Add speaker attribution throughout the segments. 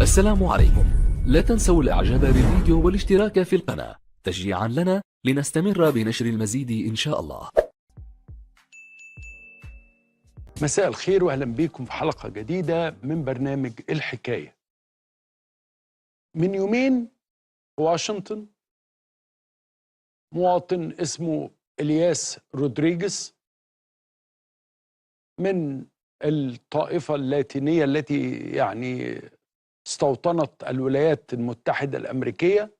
Speaker 1: السلام عليكم. لا تنسوا الاعجاب بالفيديو والاشتراك في القناة تشجيعا لنا لنستمر بنشر المزيد ان شاء الله.
Speaker 2: مساء الخير واهلا بكم في حلقة جديدة من برنامج الحكاية. من يومين في واشنطن مواطن اسمه إلياس رودريجيز من الطائفة اللاتينية التي يعني استوطنت الولايات المتحدة الأمريكية،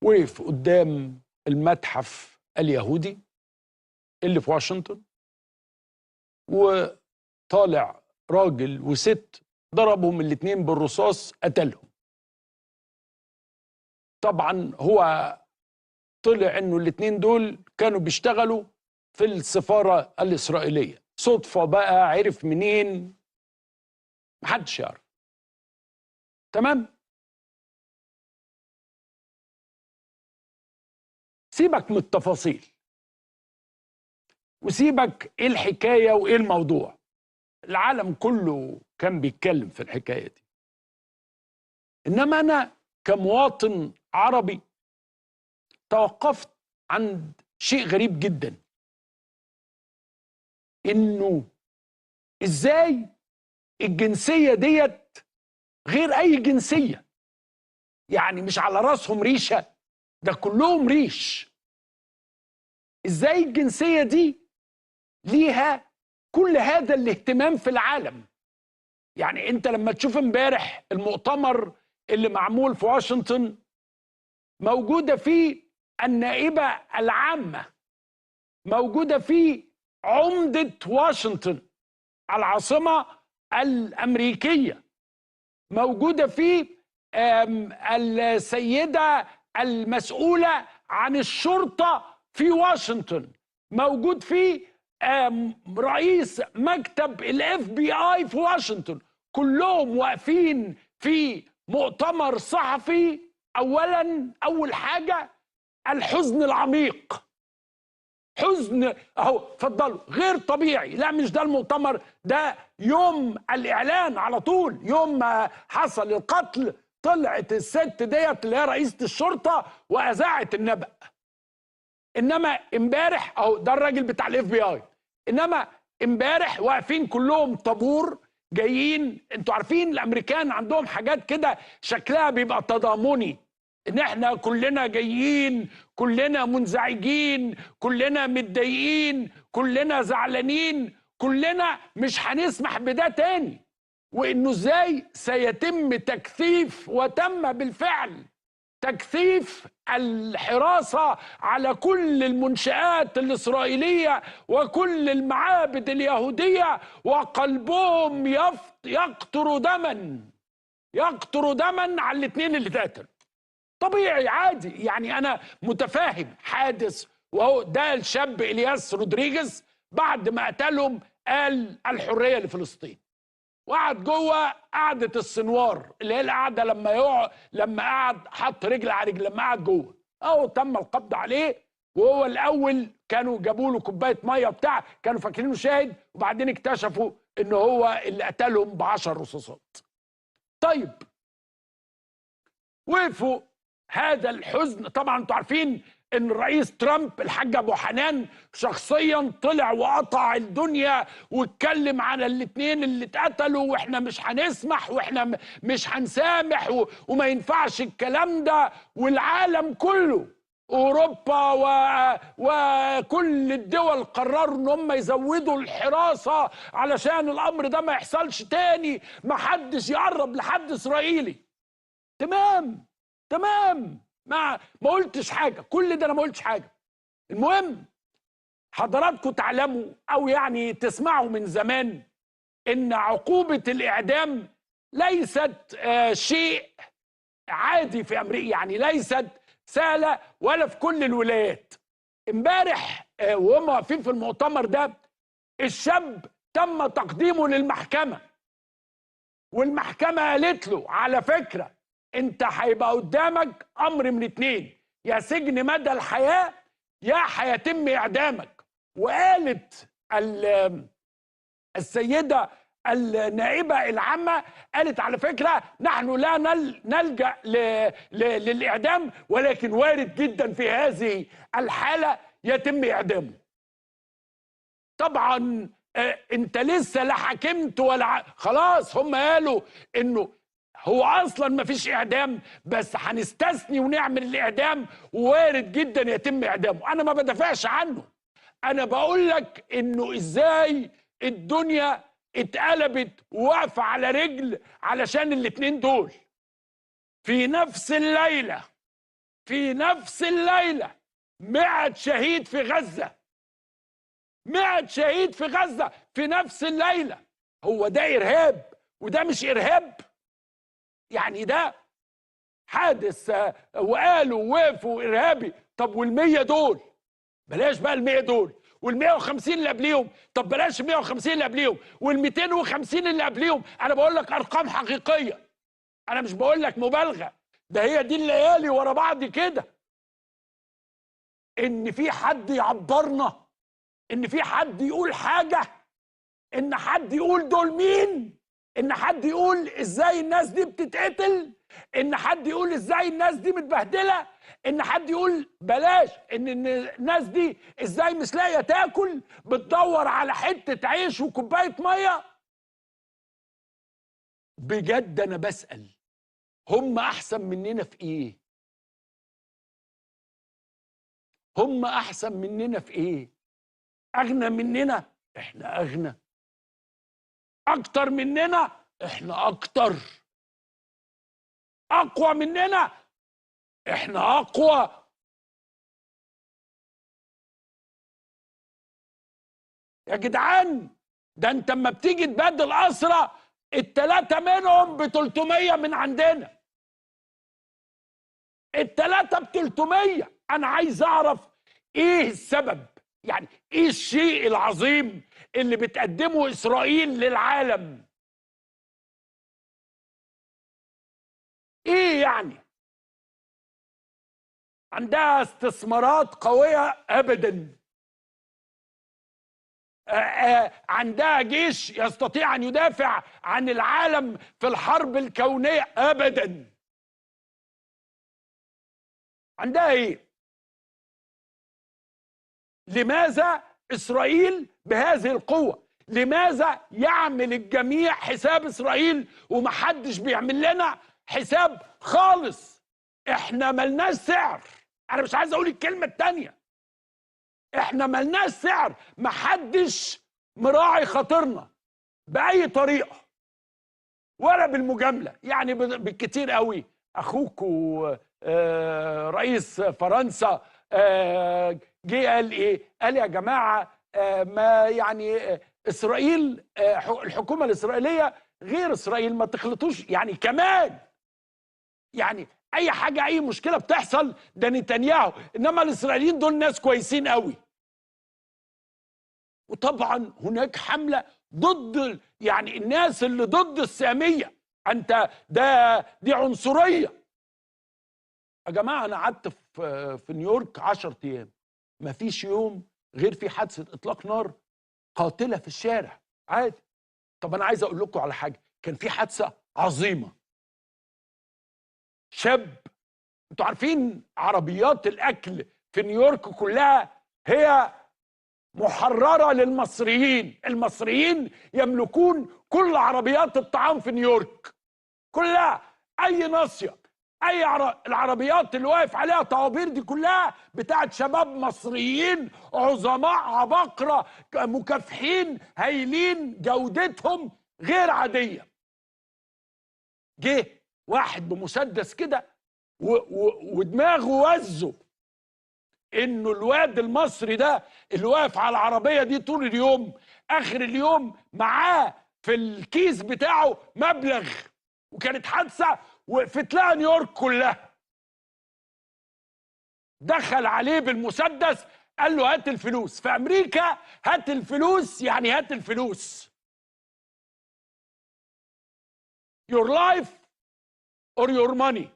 Speaker 2: وقف قدام المتحف اليهودي اللي في واشنطن، وطالع راجل وست ضربهم الاتنين بالرصاص قتلهم. طبعا هو طلع انه الاتنين دول كانوا بيشتغلوا في السفارة الإسرائيلية. صدفة بقى، عرف منين؟ محدش يعرف. تمام؟ سيبك من التفاصيل وسيبك ايه الحكاية وايه الموضوع. العالم كله كان بيتكلم في الحكاية دي، انما انا كمواطن عربي توقفت عند شيء غريب جدا، انه ازاي الجنسية ديت غير اي جنسية، يعني مش على راسهم ريشة، ده كلهم ريش. ازاي الجنسية دي ليها كل هذا الاهتمام في العالم؟ يعني انت لما تشوف امبارح المؤتمر اللي معمول في واشنطن، موجودة فيه النائبة العامة، موجودة فيه عمدة واشنطن العاصمة الأمريكية، موجودة فيه السيدة المسؤولة عن الشرطة في واشنطن، موجود فيه رئيس مكتب الاف بي اي في واشنطن. كلهم واقفين في مؤتمر صحفي. أول حاجة الحزن العميق، حزن اهو، اتفضلوا، غير طبيعي. لا مش ده المؤتمر، ده يوم الإعلان على طول، يوم ما حصل القتل طلعت الست ديت اللي هي رئيسة الشرطة وأذاعت النبأ. إنما امبارح اهو ده الراجل بتاع الاف بي اي، إنما امبارح واقفين كلهم طابور جايين. انتوا عارفين الامريكان عندهم حاجات كده شكلها بيبقى تضامني، ان احنا كلنا جايين، كلنا منزعجين، كلنا متضايقين، كلنا زعلانين، كلنا مش هنسمح بده تاني، وانه ازاي سيتم تكثيف، وتم بالفعل تكثيف الحراسة على كل المنشآت الإسرائيلية وكل المعابد اليهودية، وقلبهم يقطر دما، يقطر دما على الاثنين اللي اتقتلوا. طبيعي عادي، يعني أنا متفاهم حادث، وهو ده الشاب إلياس رودريجيز بعد ما قتلهم قال الحرية لفلسطين، وقعد جوه قعده السنوار اللي هي القعده لما قعد حط رجل على رجل، لما قعد جوه اهو تم القبض عليه. وهو الاول كانوا جابوا له كوبايه ميه بتاع، كانوا فاكرينه شاهد، وبعدين اكتشفوا ان هو اللي قتلهم ب10 رصاصات. طيب وقفوا هذا الحزن. طبعا انتوا عارفين ان الرئيس ترامب الحاج ابو حنان شخصيا طلع وقطع الدنيا واتكلم عن الاثنين اللي اتقتلوا، واحنا مش هنسمح، واحنا مش هنسامح، وما ينفعش الكلام ده. والعالم كله، اوروبا وكل الدول قرروا ان هم يزودوا الحراسة علشان الامر ده ما يحصلش تاني، ما حدش يقرب لحد اسرائيلي. تمام، ما قلتش حاجه، كل ده انا ما قلتش حاجه. المهم حضراتكم تعلموا او يعني تسمعوا من زمان ان عقوبه الاعدام ليست شيء عادي في امريكا، يعني ليست سهله ولا في كل الولايات. امبارح وهم واقفين في المؤتمر ده، الشاب تم تقديمه للمحكمه، والمحكمه قالت له على فكره انت هيبقى قدامك امر من اتنين، يا سجن مدى الحياه يا هيتم اعدامك. وقالت السيده النائبة العامة قالت على فكرة نحن لا نلجأ للإعدام، ولكن وارد جدا في هذه الحالة يتم إعدامه. طبعا انت لسه لا حكمت ولا خلاص، هم قالوا انه هو اصلا ما فيش اعدام، بس هنستثني ونعمل الاعدام، ووارد جدا يتم اعدامه. انا ما بدافعش عنه، انا بقول لك انه ازاي الدنيا اتقلبت وواقفه على رجل علشان الاتنين دول. في نفس الليله 100 شهيد في غزه، 100 شهيد في غزه في نفس الليله. هو ده ارهاب وده مش ارهاب؟ يعني ده حادث وقالوا وقفوا ارهابي. طب وال100 دول؟ بلاش بقى ال100 دول، وال150 اللي قبليهم، طب بلاش ال 150 اللي قبليهم، وال250 اللي قبليهم. انا بقول لك ارقام حقيقيه، انا مش بقول لك مبالغه، ده هي دي الليالي ورا بعض كده. ان في حد يعبرنا، ان في حد يقول حاجه، ان حد يقول دول مين، ان حد يقول ازاي الناس دي بتتقتل، ان حد يقول ازاي الناس دي متبهدله، ان حد يقول بلاش ان الناس دي ازاي مش لاقيه تاكل، بتدور على حته عيش وكوبايه ميه. بجد انا بسأل، هم احسن مننا في ايه؟ هم احسن مننا في ايه؟ اغنى مننا؟ احنا اغنى. اكتر مننا؟ احنا اكتر. اقوى مننا؟ احنا اقوى. يا جدعان، ده انت اما بتيجي تبدل اسرى ال3 منهم ب300 من عندنا، ال3 ب300. انا عايز اعرف ايه السبب، يعني ايه الشيء العظيم اللي بتقدمه اسرائيل للعالم؟ ايه يعني؟ عندها استثمارات قوية؟ ابدا. عندها جيش يستطيع ان يدافع عن العالم في الحرب الكونية؟ ابدا. عندها ايه؟ لماذا اسرائيل بهذه القوة؟ لماذا يعمل الجميع حساب اسرائيل ومحدش بيعمل لنا حساب خالص؟ احنا ملناش سعر. انا مش عايز اقول الكلمة التانية، احنا ملناش سعر. محدش مراعي خاطرنا بأي طريقة ولا بالمجاملة. يعني بالكتير قوي اخوكوا رئيس فرنسا جه قال ايه؟ قال يا جماعة ما يعني اسرائيل الحكومة الاسرائيلية غير اسرائيل، ما تخلطوش. يعني كمان يعني اي حاجة اي مشكلة بتحصل ده نتنياهو، انما الاسرائيليين دول ناس كويسين قوي. وطبعا هناك حملة ضد يعني الناس اللي ضد السامية. انت دي عنصرية. يا جماعة انا قعدت في نيويورك 10 ايام، ما فيش يوم غير في حادثة اطلاق نار قاتلة في الشارع عادي. طب انا عايز اقول لكم على حاجة، كان في حادثة عظيمة. شاب، انتوا عارفين عربيات الاكل في نيويورك كلها هي محررة للمصريين، المصريين يملكون كل عربيات الطعام في نيويورك كلها. اي ناصية، اي العربيات اللي واقف عليها طوابير دي كلها بتاعت شباب مصريين عظماء عباقرة مكافحين هايلين جودتهم غير عادية. جه واحد بمسدس كده ودماغه وزه انه الواد المصري ده اللي واقف على العربيه دي طول اليوم، اخر اليوم معاه في الكيس بتاعه مبلغ. وكانت حادثه وقفت لها نيويورك كلها. دخل عليه بالمسدس قال له هات الفلوس. في امريكا هات الفلوس يعني هات الفلوس. your life or your money،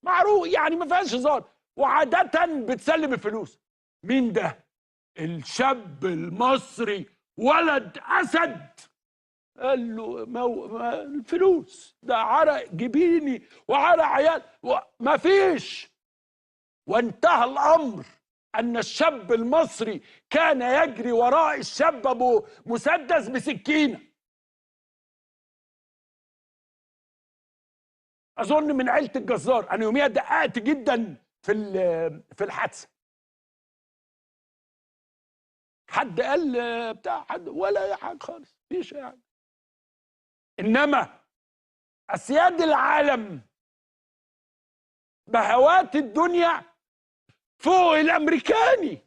Speaker 2: معروف يعني ما فيهاش هزار. وعادة بتسلم الفلوس. مين ده؟ الشاب المصري ولد أسد قال له ما الفلوس ده عرق جبيني وعرق عيال ما فيش. وانتهى الامر ان الشاب المصري كان يجري وراء الشاب ابو مسدس بسكينه. اظن من عيله الجزار. انا يوميها دققت جدا في الحادثه. حد قال بتاع حد ولا اي حاجه خالص، مفيش اي حاجه. انما اسياد العالم بهوات الدنيا فوق الامريكاني.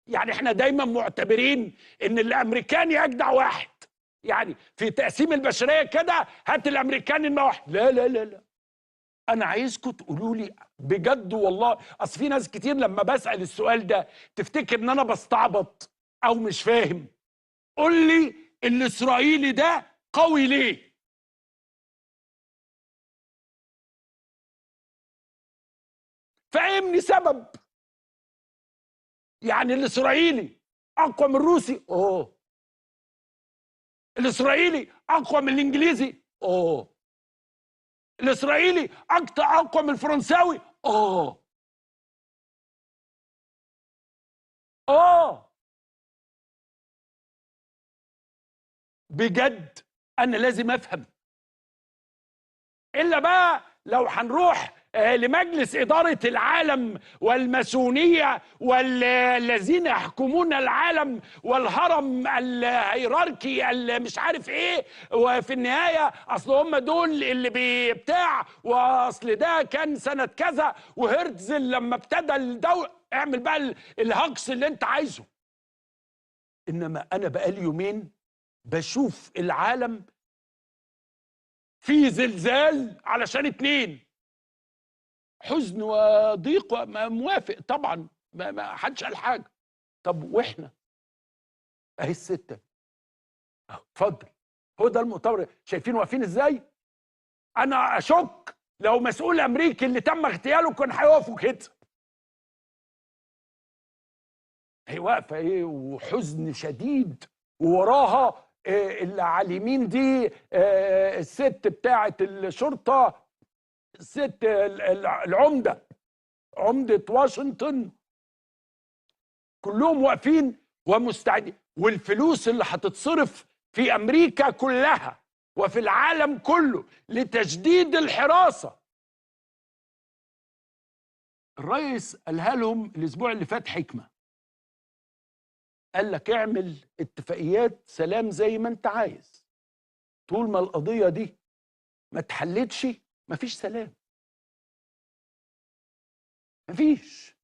Speaker 2: يعني احنا دايما معتبرين ان الامريكاني اجدع واحد، يعني في تقسيم البشريه كده هات الامريكاني انه واحد. لا لا لا لا، انا عايزكم تقولوا لي بجد والله. اصل في ناس كتير لما بسال السؤال ده تفتكر ان انا بستعبط او مش فاهم. قول لي الاسرائيلي ده قوي ليه؟ فهمني سبب. يعني الاسرائيلي اقوى من الروسي؟ الاسرائيلي اقوى من الانجليزي؟ الاسرائيلي اقوى من الفرنساوي؟ اه بجد انا لازم افهم. الا بقى لو هنروح لمجلس إدارة العالم والماسونية والذين يحكمون العالم والهرم الهيراركي مش عارف ايه، وفي النهاية اصل هم دول اللي بتاع، واصل ده كان سنة كذا، وهرتزل لما ابتدى الدولة. اعمل بقى الهجص اللي انت عايزه. انما انا بقالي يومين بشوف العالم في زلزال علشان اتنين. حزن وضيق موافق طبعا، ما حدش قال حاجه. طب واحنا اهي السته اتفضل. هو ده المؤتمر، شايفين واقفين ازاي؟ انا اشك لو مسؤول امريكي اللي تم اغتياله كان هيقفوا كده. هي واقفه ايه وحزن شديد، ووراها اللي على اليمين دي الست بتاعه الشرطه، الست العمده، عمده واشنطن، كلهم واقفين ومستعدين. والفلوس اللي هتتصرف في امريكا كلها وفي العالم كله لتجديد الحراسه. الرئيس قالها لهم الاسبوع اللي فات حكمه، قال لك اعمل اتفاقيات سلام زي ما انت عايز، طول ما القضيه دي ما اتحلتش مفيش سلام، مفيش.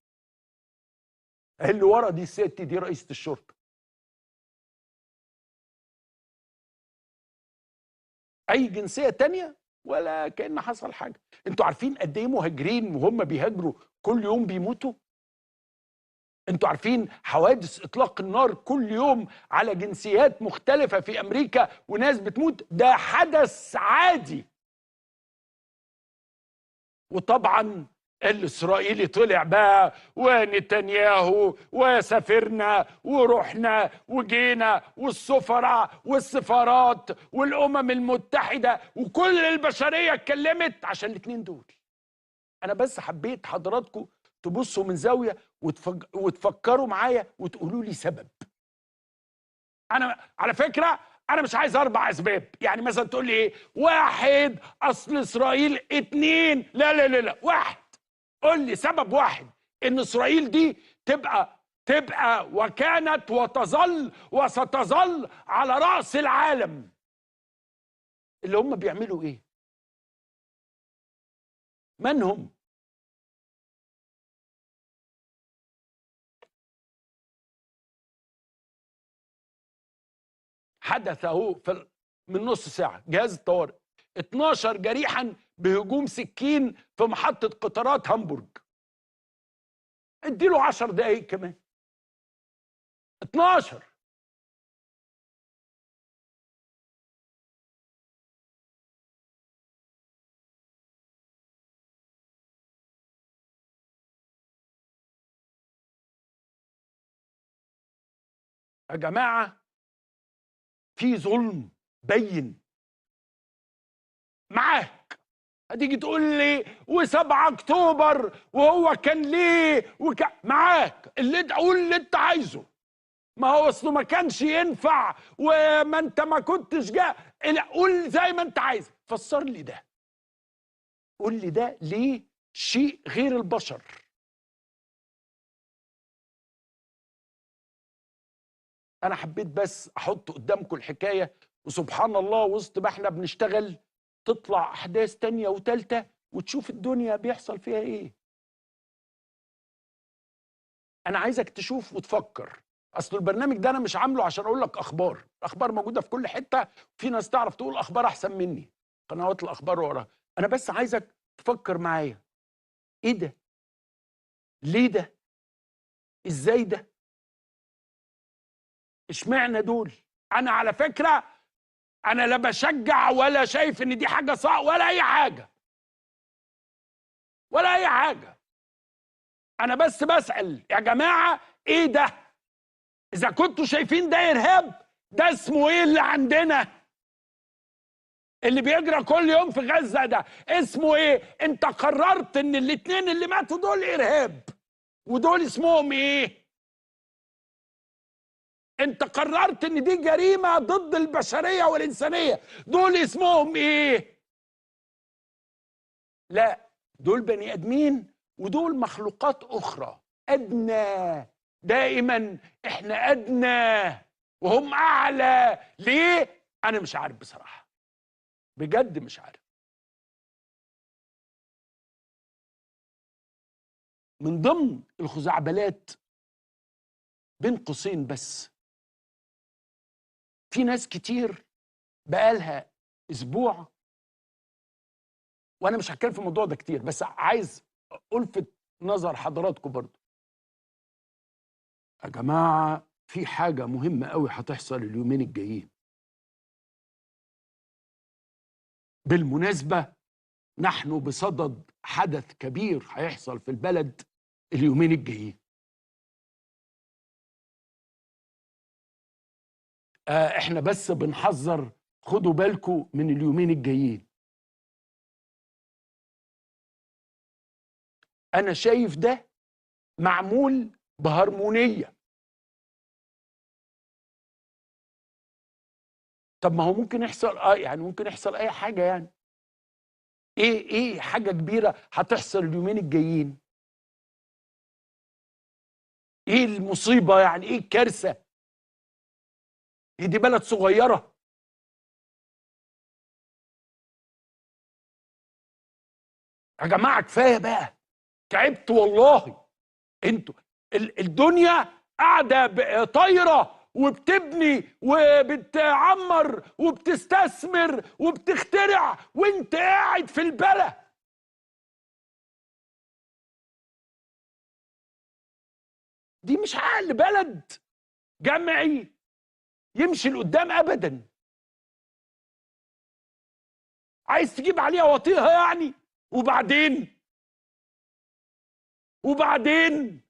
Speaker 2: اللي ورا دي الست دي رئيسه الشرطه. اي جنسيه تانية ولا كأن حصل حاجه. انتوا عارفين قد ايه مهاجرين وهم بيهاجروا كل يوم بيموتوا؟ انتوا عارفين حوادث اطلاق النار كل يوم على جنسيات مختلفه في امريكا وناس بتموت؟ ده حدث عادي. وطبعا الاسرائيلي طلع بقى ونتنياهو وسافرنا ورحنا وجينا والسفراء والسفارات والامم المتحده وكل البشريه اتكلمت عشان الاثنين دول. انا بس حبيت حضراتكم تبصوا من زاويه وتفكروا معايا وتقولوا لي سبب. انا على فكره انا مش عايز 4 اسباب. يعني مثلا تقول لي ايه؟ واحد اصل اسرائيل، اتنين لا لا لا لا، واحد. قول لي سبب واحد ان اسرائيل دي تبقى وكانت وتظل وستظل على راس العالم. اللي هم بيعملوا ايه؟ من هم؟ حدث اهو من نص ساعه جهاز الطوارئ 12 جريحا بهجوم سكين في محطه قطارات هامبورج. اديله 10 دقايق كمان. 12. يا جماعه في ظلم بين معاك. هتيجي تقول لي و7 اكتوبر وهو كان ليه معاك قول اللي انت عايزه. ما هو اصله ما كانش ينفع وما انت ما كنتش قول زي ما انت عايز. فسر لي ده، قول لي ده ليه شيء غير البشر. انا حبيت بس احط قدامكم الحكايه، وسبحان الله وسط ما احنا بنشتغل تطلع احداث تانية وتالتة وتشوف الدنيا بيحصل فيها ايه. انا عايزك تشوف وتفكر. اصل البرنامج ده انا مش عامله عشان اقول لك اخبار، الاخبار موجوده في كل حته، في ناس تعرف تقول اخبار احسن مني، قنوات الاخبار وراها. انا بس عايزك تفكر معايا، ايه ده؟ ليه ده؟ ازاي ده؟ اشمعنى دول؟ انا على فكره انا لا بشجع ولا شايف ان دي حاجه صح ولا اي حاجه ولا اي حاجه. انا بس بسأل يا جماعه ايه ده؟ اذا كنتوا شايفين ده ارهاب، ده اسمه ايه اللي عندنا اللي بيجرى كل يوم في غزه ده؟ اسمه ايه؟ انت قررت ان الاتنين اللي ماتوا دول ارهاب، ودول اسمهم ايه؟ انت قررت ان دي جريمه ضد البشريه والانسانيه، دول اسمهم ايه؟ لا، دول بني ادمين ودول مخلوقات اخرى ادنى. دائما احنا ادنى وهم اعلى. ليه؟ انا مش عارف بصراحه، بجد مش عارف. من ضمن الخزعبلات بين قوسين بس، في ناس كتير بقالها اسبوع، وانا مش هتكلم في الموضوع ده كتير بس عايز الفت نظر حضراتكم برضو. يا جماعه في حاجه مهمه قوي هتحصل اليومين الجايين. بالمناسبه نحن بصدد حدث كبير هيحصل في البلد اليومين الجايين. احنا بس بنحذر، خدوا بالكم من اليومين الجايين. انا شايف ده معمول بهرمونية. طب ما هو ممكن يحصل يعني ممكن يحصل اي حاجة يعني. ايه حاجة كبيرة هتحصل اليومين الجايين؟ ايه المصيبة يعني؟ ايه الكارثة؟ هي دي بلد صغيرة؟ يا جماعة كفاية بقى، تعبت والله. انتوا الدنيا قاعدة طايرة وبتبني وبتعمر وبتستثمر وبتخترع وانت قاعد في البلد. دي مش عقل بلد جمعي يمشي لقدام ابدا. عايز تجيب عليها وطيها يعني؟ وبعدين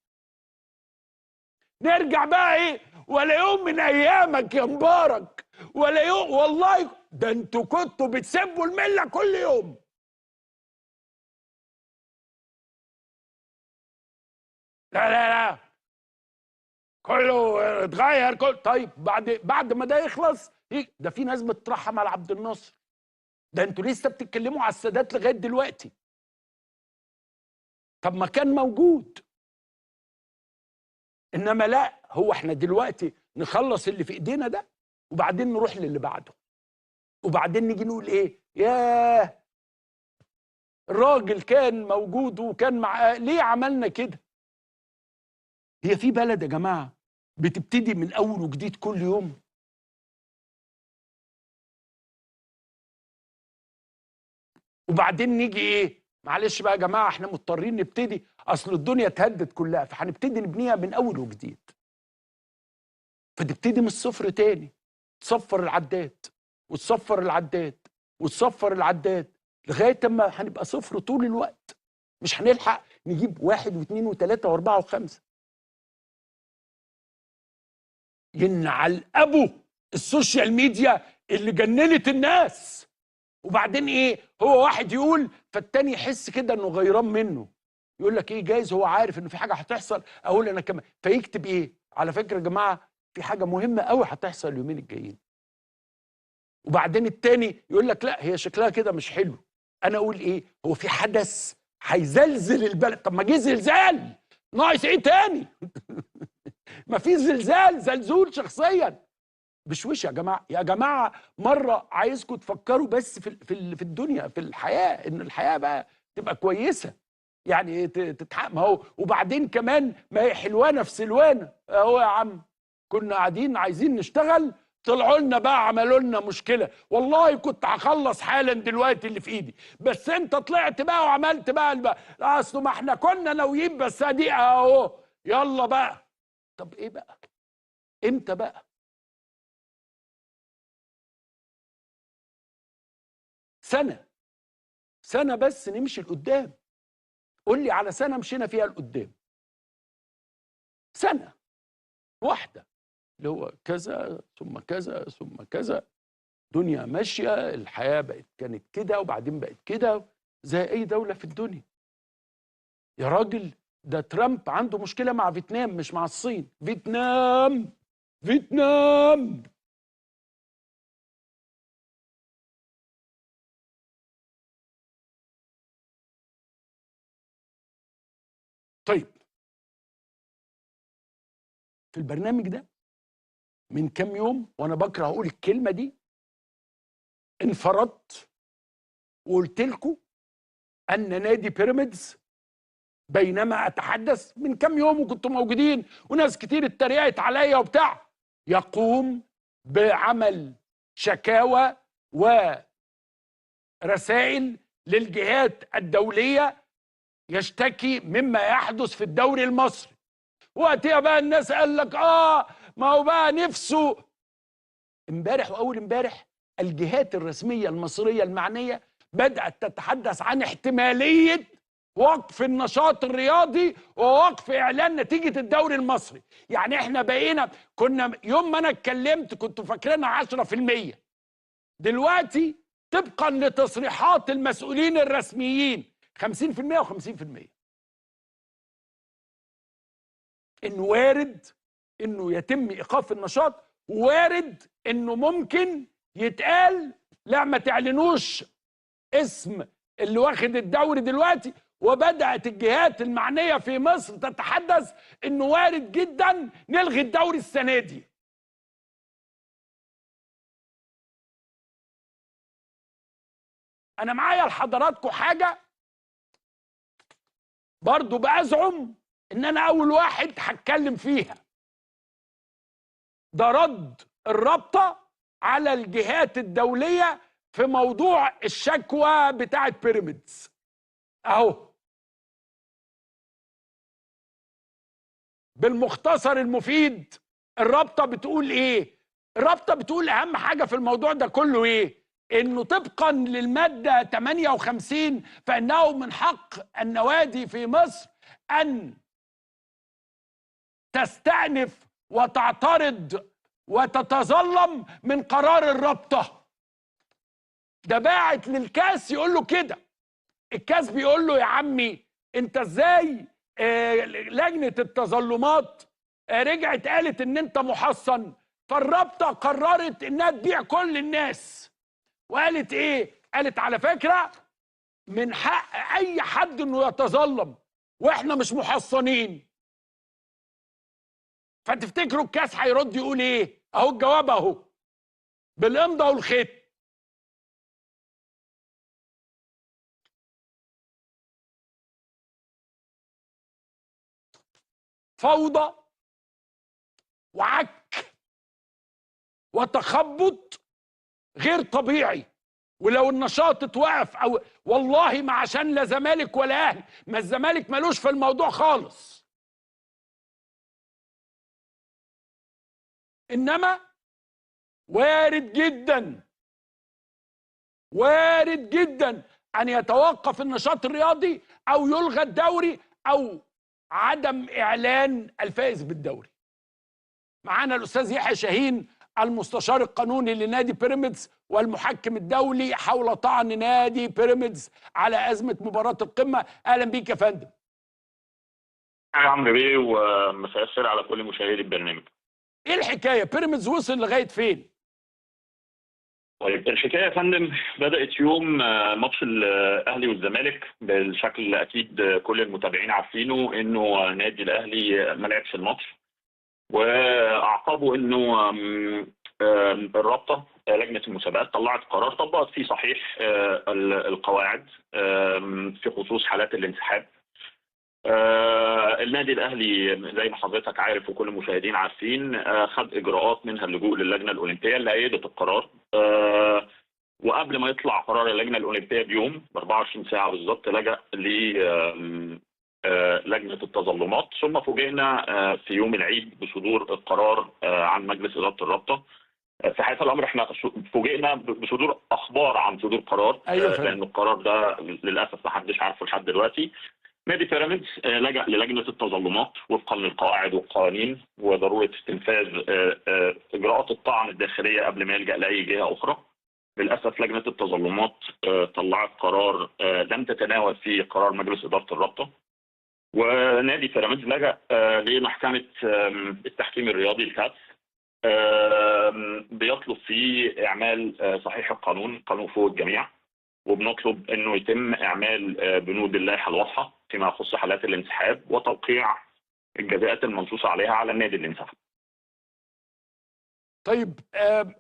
Speaker 2: نرجع بقى ايه؟ ولا يوم من ايامك يا مبارك، ولا يوم والله، ده انتوا كنتوا بتسبوا المله كل يوم. لا لا لا، كله اتغير كل. طيب بعد ما ده يخلص ده في ناس بتترحم على عبد الناصر. ده انتوا لسه بتتكلموا على السادات لغايه دلوقتي. طب ما كان موجود. انما لا، هو احنا دلوقتي نخلص اللي في ايدينا ده وبعدين نروح للي بعده، وبعدين نيجي نقول ايه؟ ياه الراجل كان موجود وكان معاه، ليه عملنا كده؟ هي في بلد يا جماعه بتبتدي من اول وجديد كل يوم؟ وبعدين نيجي ايه؟ معلش بقى يا جماعه احنا مضطرين نبتدي، اصل الدنيا اتهدت كلها، فهنبتدي نبنيها من اول وجديد. فتبتدي من الصفر تاني، تصفر العداد وتصفر العداد وتصفر العداد لغايه اما هنبقى صفر طول الوقت. مش هنلحق نجيب 1 و2 و3 و4 و5. ينعل ابو السوشيال ميديا اللي جننت الناس. وبعدين ايه، هو واحد يقول فالتاني يحس كده انه غيران منه، يقول لك ايه جايز هو عارف انه في حاجه هتحصل، اقول انا كمان، فيكتب ايه على فكره يا جماعه في حاجه مهمه قوي هتحصل اليومين الجايين. وبعدين التاني يقول لك لا هي شكلها كده مش حلو، انا اقول ايه هو في حدث هيزلزل البلد، طب ما جه زلزال ناقص ايه تاني؟ ما في زلزال، زلزول شخصيا. بشويش يا جماعه، يا جماعه مره عايزكم تفكروا بس في الدنيا، في الحياه، ان الحياه بقى تبقى كويسه، يعني تتحقق. ما هو وبعدين كمان ما هي حلوانه في سلوانه اهو يا عم، كنا قاعدين عايزين نشتغل طلعوا لنا بقى عملوا لنا مشكله، والله كنت هخلص حالا دلوقتي اللي في ايدي، بس انت طلعت بقى وعملت بقى اصل ما احنا كنا ناويين، بس ادي اهو يلا بقى. طب ايه بقى؟ امتى بقى؟ سنة بس نمشي لقدام. قول لي على سنة مشينا فيها لقدام، سنة واحدة اللي هو كذا ثم كذا ثم كذا، دنيا ماشية، الحياة كانت كده وبعدين بقت كده زي أي دولة في الدنيا. يا راجل ده ترامب عنده مشكلة مع فيتنام مش مع الصين، فيتنام. طيب في البرنامج ده من كام يوم وانا بكره اقول الكلمه دي، انفردت وقلت لكم ان نادي بيراميدز، بينما اتحدث من كام يوم وكنتوا موجودين وناس كتير اتريقت عليا وبتاع، يقوم بعمل شكاوى ورسائل للجهات الدوليه يشتكي مما يحدث في الدوري المصري. وقتها بقى الناس قال لك ما هو بقى نفسه. امبارح واول امبارح الجهات الرسميه المصريه المعنيه بدات تتحدث عن احتماليه وقف النشاط الرياضي ووقف اعلان نتيجه الدوري المصري. يعني احنا بقينا، كنا يوم ما انا اتكلمت كنتوا فاكرينها 10%، دلوقتي طبقا لتصريحات المسؤولين الرسميين 50% و50%. انه وارد انه يتم ايقاف النشاط، وارد انه ممكن يتقال لا ما تعلنوش اسم اللي واخد الدوري دلوقتي. وبدأت الجهات المعنية في مصر تتحدث انه وارد جدا نلغي الدوري السنة دي. انا معايا لحضراتكم حاجة برضو بأزعم ان انا اول واحد هتكلم فيها، ده رد الرابطة على الجهات الدولية في موضوع الشكوى بتاعت بيراميدز اهو بالمختصر المفيد. الرابطة بتقول ايه؟ الرابطة بتقول اهم حاجة في الموضوع ده كله ايه؟ انه طبقا للمادة 58 فانه من حق النوادي في مصر ان تستأنف وتعترض وتتظلم من قرار الرابطة. ده باعت للكاس يقول له كده، الكاس بيقول له يا عمي انت ازاي لجنة التظلمات رجعت قالت ان انت محصن، فالرابطة قررت انها تبيع كل الناس، وقالت ايه؟ قالت على فكرة من حق اي حد انه يتظلم واحنا مش محصنين. فتفتكروا الكاس هيرد يقول ايه؟ اهو الجواب اهو بالامضه والخط. فوضى وعك وتخبط غير طبيعي. ولو النشاط اتوقف او والله ما عشان لا زمالك ولا اهلي، ما الزمالك ملوش في الموضوع خالص، انما وارد جدا ان يتوقف النشاط الرياضي او يلغى الدوري او عدم اعلان الفائز بالدوري. معانا الاستاذ يحيى شاهين المستشار القانوني لنادي بيراميدز والمحكم الدولي حول طعن نادي بيراميدز على أزمة مباراة القمة. أهلا بيك يا فندم.
Speaker 3: يا عمرو بيه، ومساء الخير على كل مشاهدي البرنامج.
Speaker 2: إيه الحكاية؟ بيراميدز وصل لغاية فين؟
Speaker 3: طيب، الحكايه يا فندم بدات يوم ماتش الاهلي والزمالك. بالشكل اكيد كل المتابعين عارفينه انه نادي الاهلي ما لعبش الماتش، واعقبوا انه الرابطه لجنه المسابقات طلعت قرار طبقت فيه صحيح القواعد في خصوص حالات الانسحاب. النادي الاهلي زي ما حضرتك عارف وكل المشاهدين عارفين خد اجراءات منها اللجوء للجنه الاولمبيه اللي ايدت القرار. وقبل ما يطلع قرار اللجنه الاولمبيه بيوم ب 24 ساعه بالظبط لجأ لجنه التظلمات، ثم فوجئنا في يوم العيد بصدور القرار عن مجلس اداره الرابطه. في حقيقه الامر احنا فوجئنا بصدور اخبار عن صدور قرار.
Speaker 2: أيوة
Speaker 3: لان القرار ده للاسف ما حدش عارفه لحد دلوقتي. نادي بيراميدز لجأ للجنة التظلمات وفقا للقواعد والقوانين وضرورة استنفاذ إجراءات الطعن الداخلية قبل ما يلجأ لأي جهة أخرى. للأسف لجنة التظلمات طلعت قرار لم تتناول فيه قرار مجلس إدارة الرابطة، ونادي بيراميدز لجأ لمحكمة التحكيم الرياضي الكاس بيطلب فيه إعمال صحيح القانون فوق الجميع، وبنطلب انه يتم اعمال بنود اللائحه الواضحه فيما يخص حالات الانسحاب وتوقيع الجزاءات المنصوص عليها على النادي اللي انسحب.
Speaker 2: طيب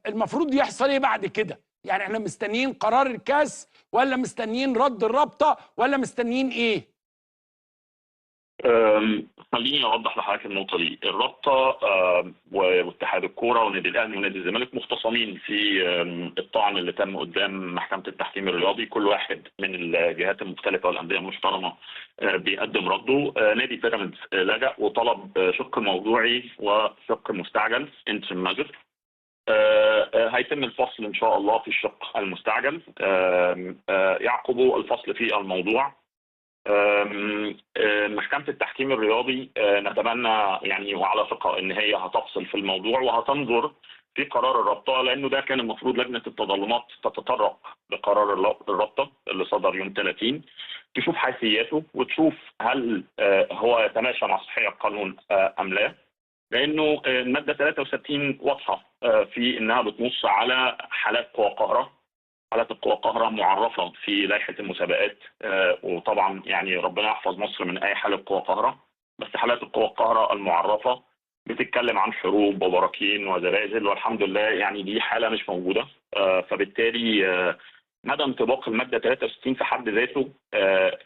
Speaker 2: المفروض يحصل ايه بعد كده؟ يعني احنا مستنيين قرار الكاس ولا مستنيين رد الرابطه ولا مستنيين ايه؟
Speaker 3: خليني اوضح لحضرتك النقطه دي. الرابطه واتحاد الكوره ونادي الاهلي ونادي الزمالك مختصمين في الطعن اللي تم قدام محكمه التحكيم الرياضي. كل واحد من الجهات المختلفه والانديه المحترمه بيقدم رده. نادي بيراميدز لجأ وطلب شق موضوعي وشق مستعجل انترم ماجر. هيتم الفصل ان شاء الله في الشق المستعجل، يعقب الفصل في الموضوع. محكمة التحكيم الرياضي نتمنى يعني وعلى ثقة ان هي هتفصل في الموضوع وهتنظر في قرار الرابطة، لانه ده كان المفروض لجنة التظلمات تتطرق لقرار الرابطة اللي صدر يوم 30 تشوف حيثياته وتشوف هل هو يتماشى مع صحيح القانون ام لا، لانه المادة 63 واضحة في انها بتنص على حالات قوى قاهرة. حالات القوى القاهرة معرفة في لائحة المسابقات، وطبعا يعني ربنا يحفظ مصر من أي حالة قوى قاهرة، بس حالات القوى القاهرة المعرفة بتتكلم عن حروب وبراكين وزلازل، والحمد لله يعني دي حالة مش موجودة. فبالتالي مدى انطباق المادة 63 في حد ذاته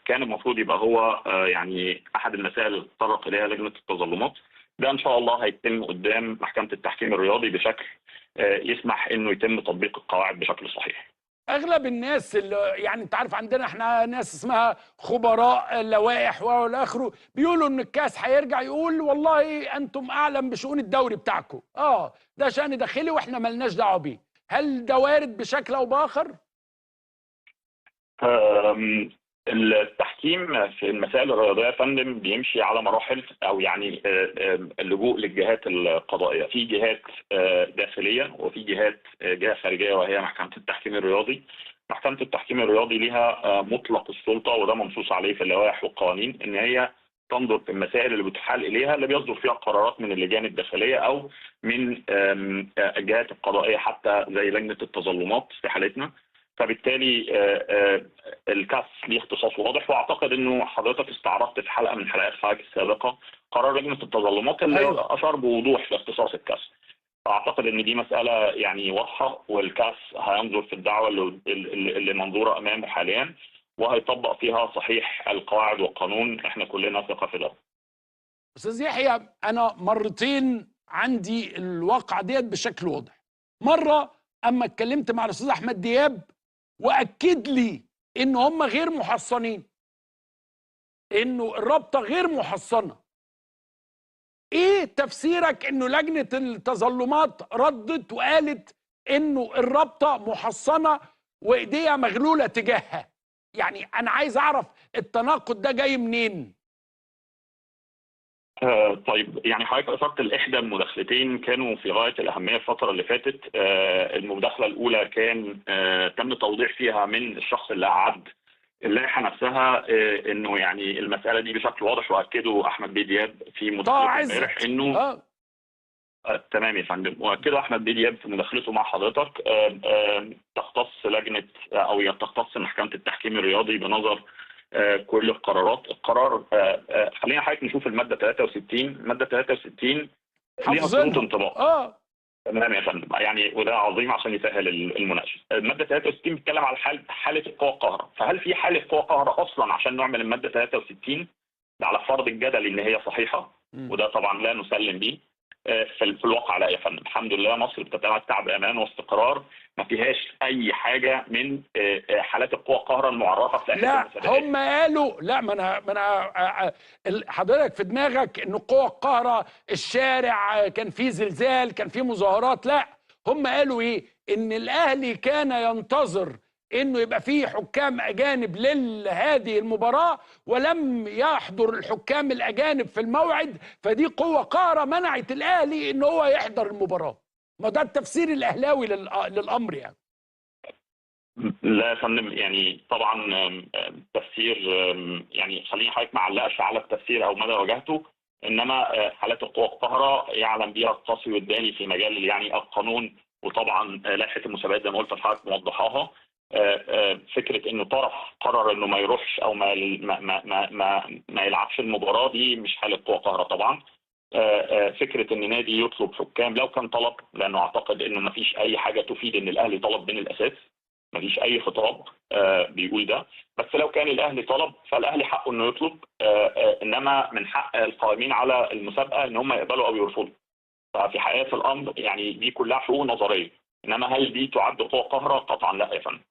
Speaker 3: كان المفروض يبقى هو يعني أحد المسائل اللي تطرق إليها لجنة التظلمات. ده إن شاء الله هيتم قدام محكمة التحكيم الرياضي بشكل يسمح إنه يتم تطبيق القواعد بشكل صحيح.
Speaker 2: اغلب الناس اللي يعني انت عارف عندنا احنا ناس اسمها خبراء لوائح والى اخره بيقولوا ان الكاس هيرجع يقول والله انتم اعلم بشؤون الدوري بتاعكم، ده شأن داخلي واحنا ملناش دعوه بيه. هل ده وارد بشكل او باخر؟
Speaker 3: التحكيم في المسائل الرياضيه يا فندم بيمشي على مراحل، او يعني اللجوء للجهات القضائيه. في جهات داخليه وفي جهه خارجيه وهي محكمه التحكيم الرياضي. محكمه التحكيم الرياضي لها مطلق السلطه، وده منصوص عليه في اللوائح والقوانين، ان هي تنظر في المسائل اللي بتحال اليها اللي بيصدر فيها قرارات من اللجان الداخليه او من الجهات القضائيه حتى زي لجنه التظلمات في حالتنا. فبالتالي الكاس ليه اختصاص واضح، واعتقد انه حضرتك استعرضت في حلقه من حلقات حضرتك السابقه قرار لجنه التظلمات اللي
Speaker 2: أيوة.
Speaker 3: اشار بوضوح لاختصاص الكاس. اعتقد ان دي مساله يعني واضحه، والكاس هينظر في الدعوه اللي منظوره امامه حاليا وهيطبق فيها صحيح القواعد والقانون. احنا كلنا ثقه في ده.
Speaker 2: استاذ يحيى، انا مرتين عندي الواقعه ديت بشكل واضح. مره اما اتكلمت مع الاستاذ احمد دياب واكد لي ان هم غير محصنين، انه الرابطه غير محصنه. ايه تفسيرك انه لجنه التظلمات ردت وقالت انه الرابطه محصنه وايديها مغلوله تجاهها؟ يعني انا عايز اعرف التناقض ده جاي منين.
Speaker 3: طيب يعني حضرتك اثرت الاحدى المداخلتين كانوا في غايه الاهميه الفتره اللي فاتت. المداخله الاولى كان تم توضيح فيها من الشخص اللي اعد اللائحه نفسها انه يعني المساله دي بشكل واضح، واكده احمد بيه دياب في مداخلته امبارح انه تمام يا فندم. واكده احمد بيه دياب في مداخلته مع حضرتك تختص لجنه او تختص محكمه التحكيم الرياضي بنظر كل القرارات. القرار خلينا حضرتك نشوف الماده 63. الماده 63 ليها شروط انطباق. تمام يا فندم، يعني وده عظيم عشان يسهل المناقشه. الماده 63 بتتكلم على حاله القوى القاهره، فهل في حاله قوى قاهره اصلا عشان نعمل الماده 63؟ ده على فرض الجدل ان هي صحيحه، وده طبعا لا نسلم به. في الواقع لا يا فندم، الحمد لله مصر بتتمتع بامان واستقرار، ما فيهاش اي حاجه من حالات القوى القاهره المعرفه في
Speaker 2: لا هم قالوا لا. ما انا حضرتك في دماغك ان قوى القاهره الشارع كان فيه زلزال كان فيه مظاهرات. لا، هم قالوا ايه؟ ان الاهلي كان ينتظر انه يبقى فيه حكام اجانب لهذه المباراه، ولم يحضر الحكام الاجانب في الموعد، فدي قوة قاهره منعت الاهلي ان هو يحضر المباراه. ما ده التفسير الاهلاوي للامر يعني.
Speaker 3: لا يا فندم، يعني طبعا تفسير، يعني خليني حضرتك ما علقش على التفسير او مدى وجهته، انما حالات القوى القاهره يعلم بها القاصي والداني في مجال يعني القانون، وطبعا لائحه المسابقات زي ما قلت لحضرتك موضحاها. فكره انه طرف قرر انه ما يروحش او ما يلعبش المباراه دي مش حاله قوى قاهره طبعا. فكره ان نادي يطلب حكام لو كان طلب، لانه اعتقد انه ما فيش اي حاجه تفيد ان الاهلي طلب من الاساس، ما فيش اي خطاب بيقول ده. بس لو كان الاهلي طلب فالاهلي حقه انه يطلب، انما من حق القائمين على المسابقه ان هم يقبلوا او يرفضوا. ففي حقيقه الامر يعني دي كلها حقوق نظريه، انما هل دي تعد قوى قاهره؟ قطعا لا يا فندم،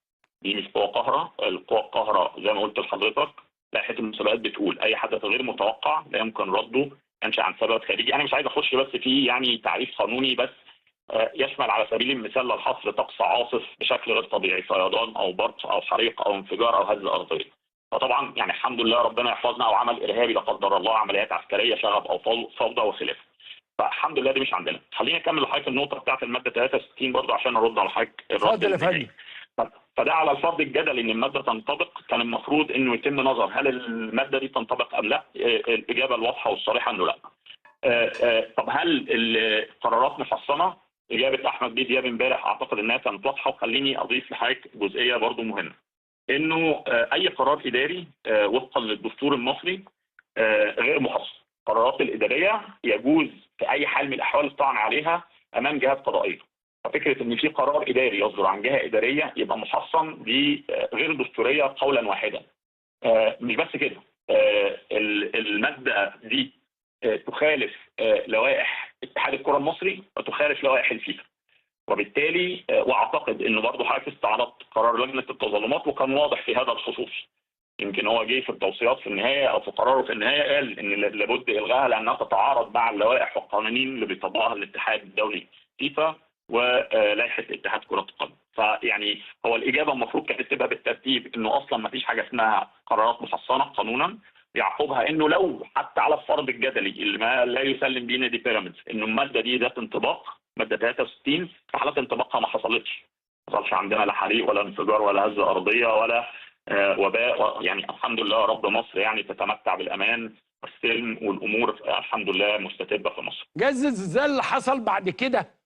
Speaker 3: دي مش قوى قاهره. القوى القاهره زي ما قلت لحضرتك لائحه المسابقات بتقول اي حدث غير متوقع لا يمكن رده ينشا عن سبب خارجي. انا مش عايز اخش بس في يعني تعريف قانوني، بس يشمل على سبيل المثال للحصر طقس عاصف بشكل غير طبيعي، فيضان او برق او حريق او انفجار او هزه ارضيه. فطبعا يعني الحمد لله ربنا يحفظنا، او عمل ارهابي لا قدر الله، عمليات عسكريه شغب او فوضى وخلافه. فالحمد لله دي مش عندنا. خليني اكمل لحضرتك النقطه بتاعت الماده 63 برضه عشان ارد على حضرتك الرد النهائي. فده على الفرض الجدلي ان الماده تنطبق، كان المفروض انه يتم نظر هل الماده دي تنطبق ام لا. الاجابه الواضحه والصريحه انه لا. طب هل القرارات محصنه؟ اجابه احمد بيه دياب امبارح اعتقد انها كانت واضحه، وخليني اضيف لحضرتك جزئيه برضه مهمه، انه اي قرار اداري وفقا للدستور المصري غير محصن. القرارات الاداريه يجوز في اي حال من الاحوال الطعن عليها امام جهات قضائيه. ففكره ان في قرار اداري يصدر عن جهه اداريه يبقى محصن دي غير دستوريه قولا واحدا. مش بس كده، الماده دي تخالف لوائح اتحاد الكره المصري وتخالف لوائح الفيفا، وبالتالي واعتقد انه برضه حضرتك استعرضت قرار لجنه التظلمات وكان واضح في هذا الخصوص. يمكن هو جه في التوصيات في النهايه او في قراره في النهايه قال ان لابد الغائها لانها تتعارض مع اللوائح والقوانين اللي بيطبقها الاتحاد الدولي فيفا ولائحه اتحاد كره القدم. فيعني هو الاجابه المفروض كانت تبقى بالترتيب انه اصلا ما فيش حاجه اسمها قرارات محصنه قانونا، يعقبها انه لو حتى على الفرض الجدلي اللي ما لا يسلم بيه نادي بيراميدز انه الماده دي ذات انطباق، ماده 63 في حالات انطباقها ما حصلتش عندنا لا حريق ولا انفجار ولا هزه ارضيه ولا وباء. يعني الحمد لله رب مصر يعني تتمتع بالامان والسلم، والامور الحمد لله مستتبه في مصر.
Speaker 2: جاز الزلزال اللي حصل بعد كده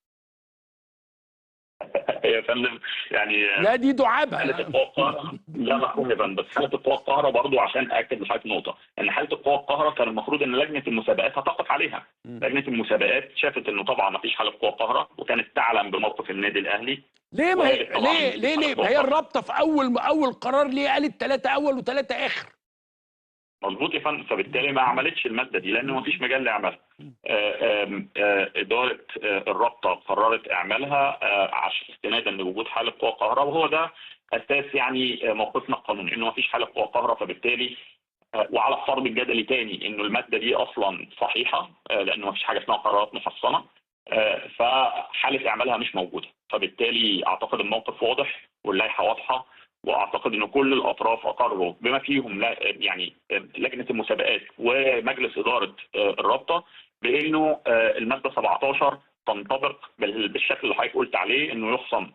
Speaker 3: يا فندم يعني
Speaker 2: لا دي دعابه
Speaker 3: حاله القوى القاهره لا مفهوم يا فندم، بس حاله القوى القاهره برضه عشان اكد لحضرتك نقطه ان حاله القوى القاهره كان المفروض ان لجنه المسابقات هتقف عليها. لجنه المسابقات شافت انه طبعا ما فيش حاله قوى القاهره وكانت تعلم بموقف النادي الاهلي.
Speaker 2: ليه ما هي ليه ما هي الرابطه في اول قرار ليه قالت 3 اول و3 اخر؟
Speaker 3: مظبوط يا فندم، فبالتالي ما عملتش الماده دي لانه ما فيش مجال لاعمالها. اداره الرابطه قررت اعمالها استنادا لوجود حاله قوى قاهره، وهو ده اساس يعني موقفنا القانوني انه ما فيش حاله قوى قاهره. فبالتالي وعلى الفرض الجدلي تاني انه الماده دي اصلا صحيحه لانه ما فيش حاجه اسمها قرارات محصنه، فحاله اعمالها مش موجوده. فبالتالي اعتقد الموقف واضح واللائحه واضحه، واعتقد ان كل الاطراف اقروا بما فيهم يعني لجنه المسابقات ومجلس اداره الرابطه بانه الماده 17 تنطبق بالشكل اللي حضرتك قلت عليه، انه يخصم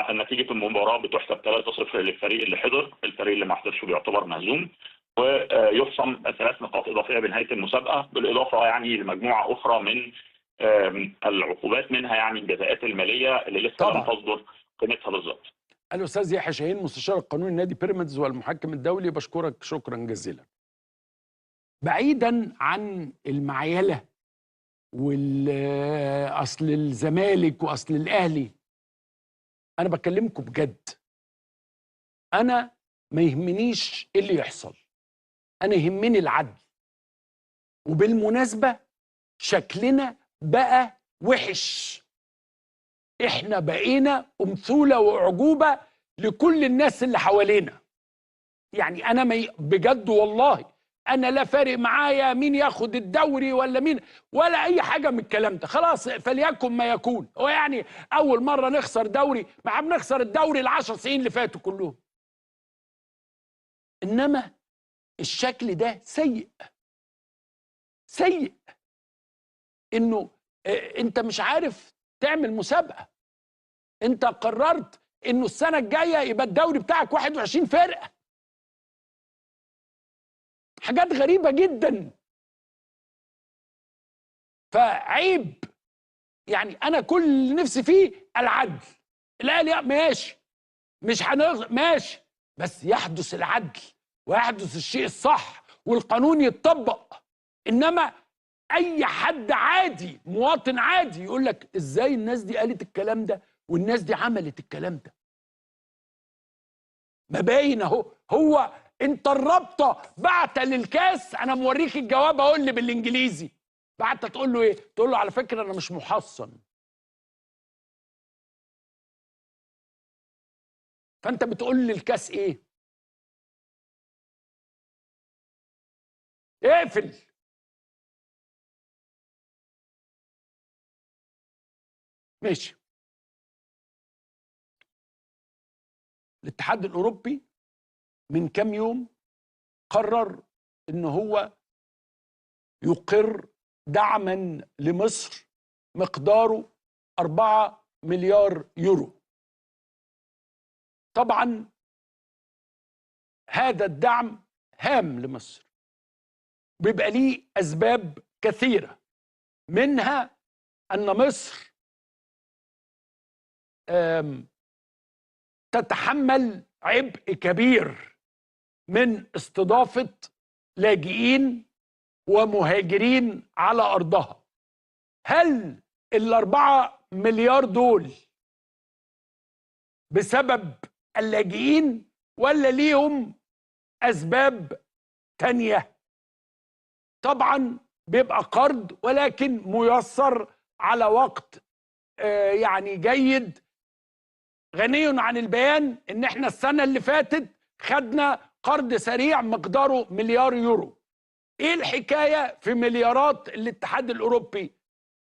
Speaker 3: نتيجه المباراه بتحسب 3-0 للفريق اللي حضر، الفريق اللي ما حضرش بيعتبر مهزوم، ويخصم 3 نقاط اضافيه بنهايه المسابقه، بالاضافه يعني لمجموعه اخرى من العقوبات، منها يعني الجزاءات الماليه اللي لسه لم تصدر قيمتها بالظبط.
Speaker 2: الاستاذ يحيى شاهين مستشار القانوني نادي بيراميدز والمحكم الدولي، بشكرك شكرا جزيلا. بعيدا عن المعيله واصل الزمالك واصل الاهلي، انا بكلمكم بجد. انا ما يهمنيش ايه اللي يحصل، انا يهمني العدل. وبالمناسبه شكلنا بقى وحش، احنا بقينا امثله واعجوبه لكل الناس اللي حوالينا. يعني انا بجد والله انا لا فارق معايا مين ياخد الدوري ولا مين ولا اي حاجه من الكلام ده، خلاص فليكن ما يكون. هو يعني اول مره نخسر دوري؟ ما بنخسر الدوري ال10 سنين اللي فاتوا كلهم. انما الشكل ده سيء سيء، انه انت مش عارف تعمل مسابقه. انت قررت انه السنه الجايه يبقى الدوري بتاعك 21 فرقه. حاجات غريبه جدا. فعيب. يعني انا كل اللي نفسي فيه العدل. الاهلي ماشي، مش ماشي، بس يحدث العدل ويحدث الشيء الصح والقانون يتطبق. انما اي حد عادي، مواطن عادي، يقول لك ازاي الناس دي قالت الكلام ده والناس دي عملت الكلام ده. ما باين اهو. هو انت الرابطه بعت للكاس، انا موريك الجواب اقول لي بالانجليزي، بعت تقول له ايه؟ تقول له على فكره انا مش محصن. فانت بتقول للكاس ايه؟ اقفل. ماشي. الاتحاد الاوروبي من كام يوم قرر ان هو يقر دعما لمصر مقداره 4 مليار يورو. طبعا هذا الدعم هام لمصر، بيبقى ليه اسباب كثيره، منها ان مصر تتحمل عبء كبير من استضافه لاجئين ومهاجرين على ارضها. هل ال4 مليار دول بسبب اللاجئين ولا ليهم اسباب تانية؟ طبعا بيبقى قرض ولكن ميسر على وقت يعني جيد. غني عن البيان ان احنا السنة اللي فاتت خدنا قرض سريع مقداره 1 مليار يورو. ايه الحكاية في مليارات الاتحاد الاوروبي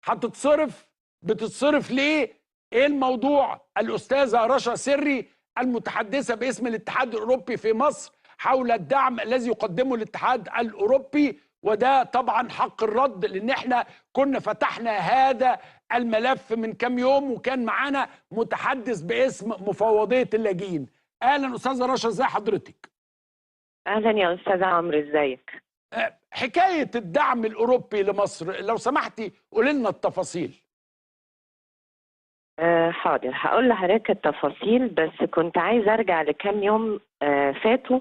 Speaker 2: هتتصرف؟ بتتصرف ليه؟ ايه الموضوع؟ الاستاذة رشا سري المتحدثة باسم الاتحاد الاوروبي في مصر حول الدعم الذي يقدمه الاتحاد الاوروبي، وده طبعا حق الرد، لان احنا كنا فتحنا هذا الملف من كام يوم وكان معانا متحدث باسم مفوضية اللاجئين. اهلا استاذة رشا، ازي حضرتك؟
Speaker 4: اهلا يا استاذ عمرو، ازيك؟
Speaker 2: حكاية الدعم الاوروبي لمصر لو سمحتي قولي لنا التفاصيل.
Speaker 4: حاضر، هقول لحضرتك التفاصيل، بس كنت عايز ارجع لكام يوم فاتوا.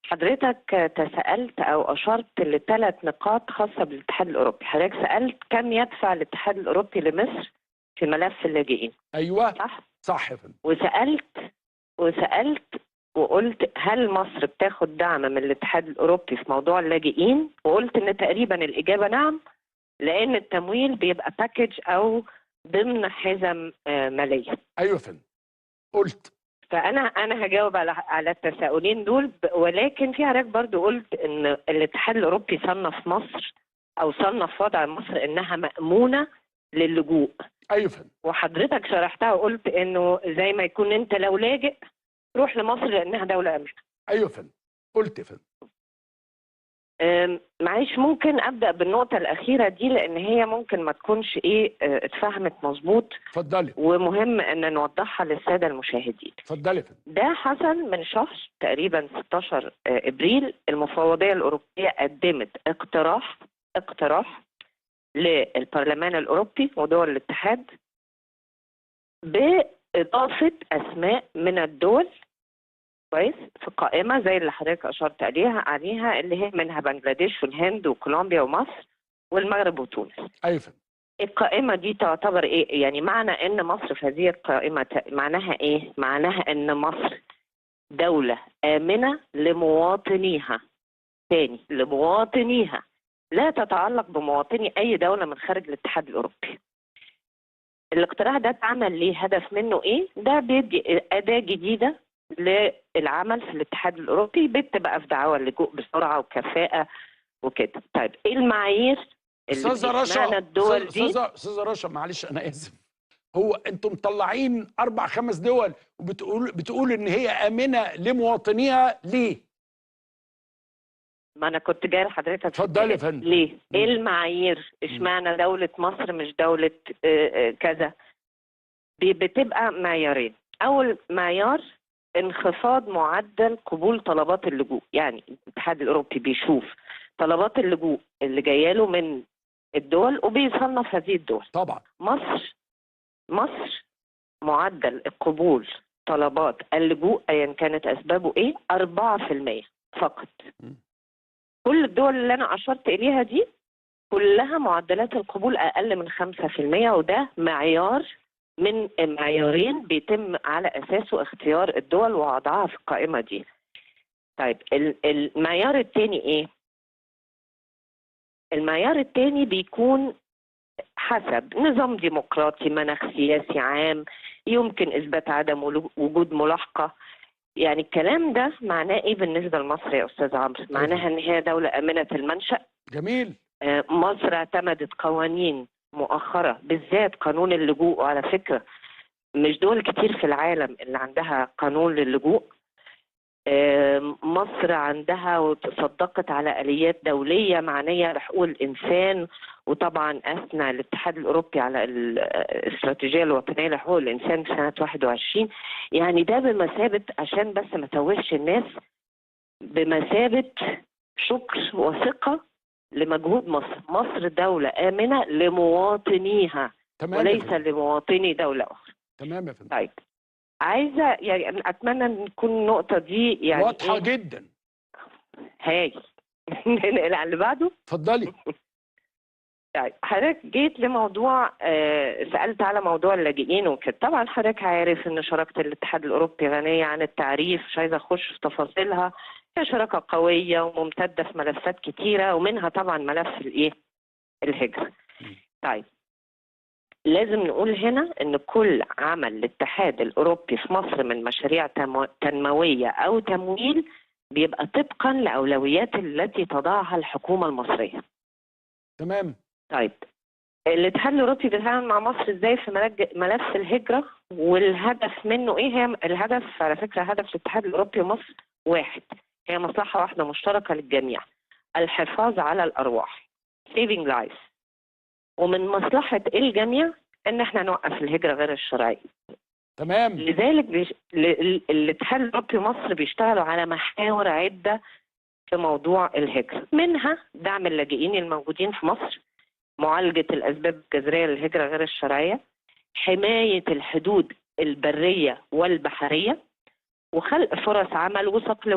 Speaker 4: حضرتك تساءلت او اشرت ل3 نقاط خاصه بالاتحاد الاوروبي. حضرتك سالت كم يدفع الاتحاد الاوروبي لمصر في ملف اللاجئين.
Speaker 2: ايوه
Speaker 4: صح
Speaker 2: يا فندم.
Speaker 4: وسالت وقلت هل مصر بتاخد دعم من الاتحاد الاوروبي في موضوع اللاجئين، وقلت ان تقريبا الاجابه نعم، لان التمويل بيبقى باكج او ضمن حزم ماليه.
Speaker 2: ايوه يا فندم قلت.
Speaker 4: فانا هجاوب على التساؤلين دول، ولكن في حضرتك برضو قلت ان الاتحاد الاوروبي صنف مصر او صنف وضع مصر انها مامونه للجوء.
Speaker 2: ايوه فندم.
Speaker 4: وحضرتك شرحتها وقلت انه زي ما يكون انت لو لاجئ تروح لمصر لانها دوله امنه.
Speaker 2: ايوه يا فندم، قلت يا فندم.
Speaker 4: معلش ممكن ابدا بالنقطه الاخيره دي لان هي ممكن ما تكونش اتفهمت مظبوط،
Speaker 2: اتفضلي.
Speaker 4: ومهم ان نوضحها للساده المشاهدين.
Speaker 2: اتفضلي يا فندم.
Speaker 4: ده حصل من شهر تقريبا 16 ابريل. المفوضيه الاوروبيه قدمت اقتراح للبرلمان الاوروبي ودول الاتحاد باضافه اسماء من الدول كويس في قائمه زي اللي حضرتك اشرت عليها اللي هي منها بنجلاديش والهند وكولومبيا ومصر والمغرب وتونس.
Speaker 2: ايوه فندم.
Speaker 4: القائمه دي تعتبر ايه؟ يعني معنى ان مصر في هذه القائمه معناها ايه؟ معناها ان مصر دوله امنه لمواطنيها. تاني، لمواطنيها، لا تتعلق بمواطني اي دوله من خارج الاتحاد الاوروبي. الاقتراح ده اتعمل ليه؟ هدف منه ايه؟ ده بيدي اداه جديده للعمل في الاتحاد الاوروبي، بتبقى في دعاوى اللجوء بسرعه وكفاءه وكده. طيب ايه المعايير اللي
Speaker 2: استاذه
Speaker 4: بتشمعنا
Speaker 2: رشا،
Speaker 4: الدول دي؟
Speaker 2: استاذه رشا معلش انا اسف، هو انتم مطلعين 4-5 دول بتقول ان هي امنه لمواطنيها ليه؟
Speaker 4: ما انا كنت جاي لحضرتك.
Speaker 2: اتفضلي يا فندم.
Speaker 4: ليه؟ ايه المعايير؟ اشمعنى دوله مصر مش دوله كذا؟ بتبقى معيارين. اول معيار انخفاض معدل قبول طلبات اللجوء، يعني الاتحاد الاوروبي بيشوف طلبات اللجوء اللي جايه له من الدول وبيصنف هذه الدول.
Speaker 2: طبعا
Speaker 4: مصر معدل القبول طلبات اللجوء ايا كانت اسبابه ايه 4% فقط. كل الدول اللي انا اشرت اليها دي كلها معدلات القبول اقل من 5%، وده معيار من معيارين بيتم على اساسه اختيار الدول ووضعها في القائمه دي. طيب المعيار الثاني ايه؟ المعيار الثاني بيكون حسب نظام ديمقراطي، مناخ سياسي عام، يمكن اثبات عدم وجود ملاحقه. يعني الكلام ده معناه ايه بالنسبه لمصر يا استاذ عمرو؟ معناها ان هي دوله امنه المنشا.
Speaker 2: جميل.
Speaker 4: مصر اعتمدت قوانين مؤخره بالذات قانون اللجوء، وعلى فكره مش دول كتير في العالم اللي عندها قانون للجوء. مصر عندها وتصدقت على آليات دولية معنية لحقوق الإنسان، وطبعا أثنى الاتحاد الأوروبي على الاستراتيجية الوطنية لحقوق الإنسان سنة 21. يعني ده بمثابة، عشان بس ما توهش الناس، بمثابة شكر وثقة لمجهود مصر. مصر دولة آمنة لمواطنيها وليس لمواطني دولة أخرى.
Speaker 2: تمام يا فندم.
Speaker 4: طيب عايزه يعني اتمنى ان تكون النقطه دي يعني
Speaker 2: واضحه جدا.
Speaker 4: هاي ننقل على اللي بعده.
Speaker 2: اتفضلي.
Speaker 4: طيب حضرتك جيت لموضوع سالت على موضوع اللاجئين وكده. طبعا حضرتك عارف ان شراكه الاتحاد الاوروبي غنيه عن التعريف، مش عايزه اخش في تفاصيلها. هي شراكه قويه وممتده في ملفات كتيره، ومنها طبعا ملف الهجره. طيب لازم نقول هنا ان كل عمل الاتحاد الاوروبي في مصر من مشاريع تنمويه او تمويل بيبقى طبقا لاولويات التي تضعها الحكومه المصريه.
Speaker 2: تمام.
Speaker 4: طيب الاتحاد الاوروبي بيتعامل مع مصر ازاي في ملف الهجره، والهدف منه ايه؟ هي الهدف على فكره هدف الاتحاد الاوروبي ومصر واحد، هي مصلحه واحده مشتركه للجميع، الحفاظ على الارواح، saving lives. ومن مصلحة الجميع ان احنا نوقف الهجرة غير الشرعية.
Speaker 2: تمام.
Speaker 4: لذلك الاتحاد الاوروبي ومصر بيشتغلوا على محاور عدة في موضوع الهجرة، منها دعم اللاجئين الموجودين في مصر، معالجة الاسباب الجذرية للهجرة غير الشرعية، حماية الحدود البرية والبحرية، وخلق فرص عمل وصقل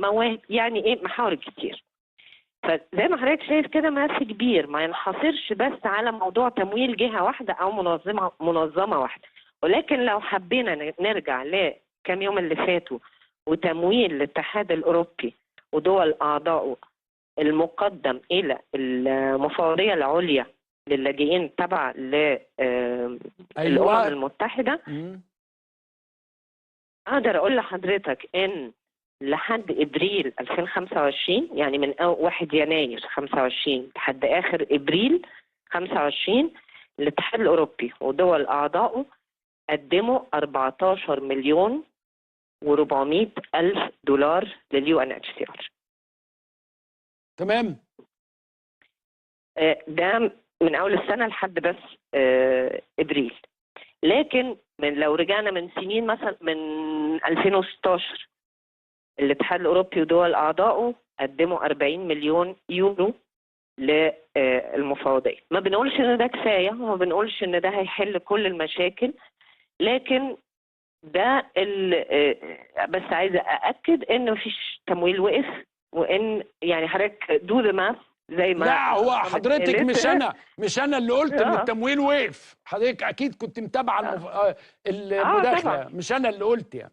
Speaker 4: مواهب، يعني ايه محاور كتير. فزي ما حضرتك شايف كده ملف كبير ما ينحصرش بس على موضوع تمويل جهه واحده او منظمه واحده. ولكن لو حبينا نرجع لكام يوم اللي فاتوا وتمويل الاتحاد الاوروبي ودول اعضائه المقدم الى المفوضيه العليا للاجئين تبع للامم المتحده، اقدر اقول لحضرتك ان لحد ابريل 2025، يعني من 1 يناير 25 لحد اخر ابريل 25، الاتحاد الاوروبي ودول اعضائه قدموا 14 مليون و400 ألف دولار للUNHCR.
Speaker 2: تمام.
Speaker 4: ده من أول السنة لحد بس إبريل. لكن لو رجعنا من سنين مثلا من 2016 الاتحاد الأوروبي ودول أعضائه قدموا 40 مليون يورو للمفاوضات. ما بنقولش إن ده كفاية وما بنقولش إن ده هيحل كل المشاكل، لكن ده بس عايزة أأكد إن مفيش تمويل وقف، وإن يعني حضرتك دو ذا ماث زي ما
Speaker 2: لا هو حضرتك مش انا اللي قلت ان التمويل وقف، حضرتك اكيد كنت متابعه المداخله.
Speaker 4: طبعا.
Speaker 2: مش انا اللي قلت يعني.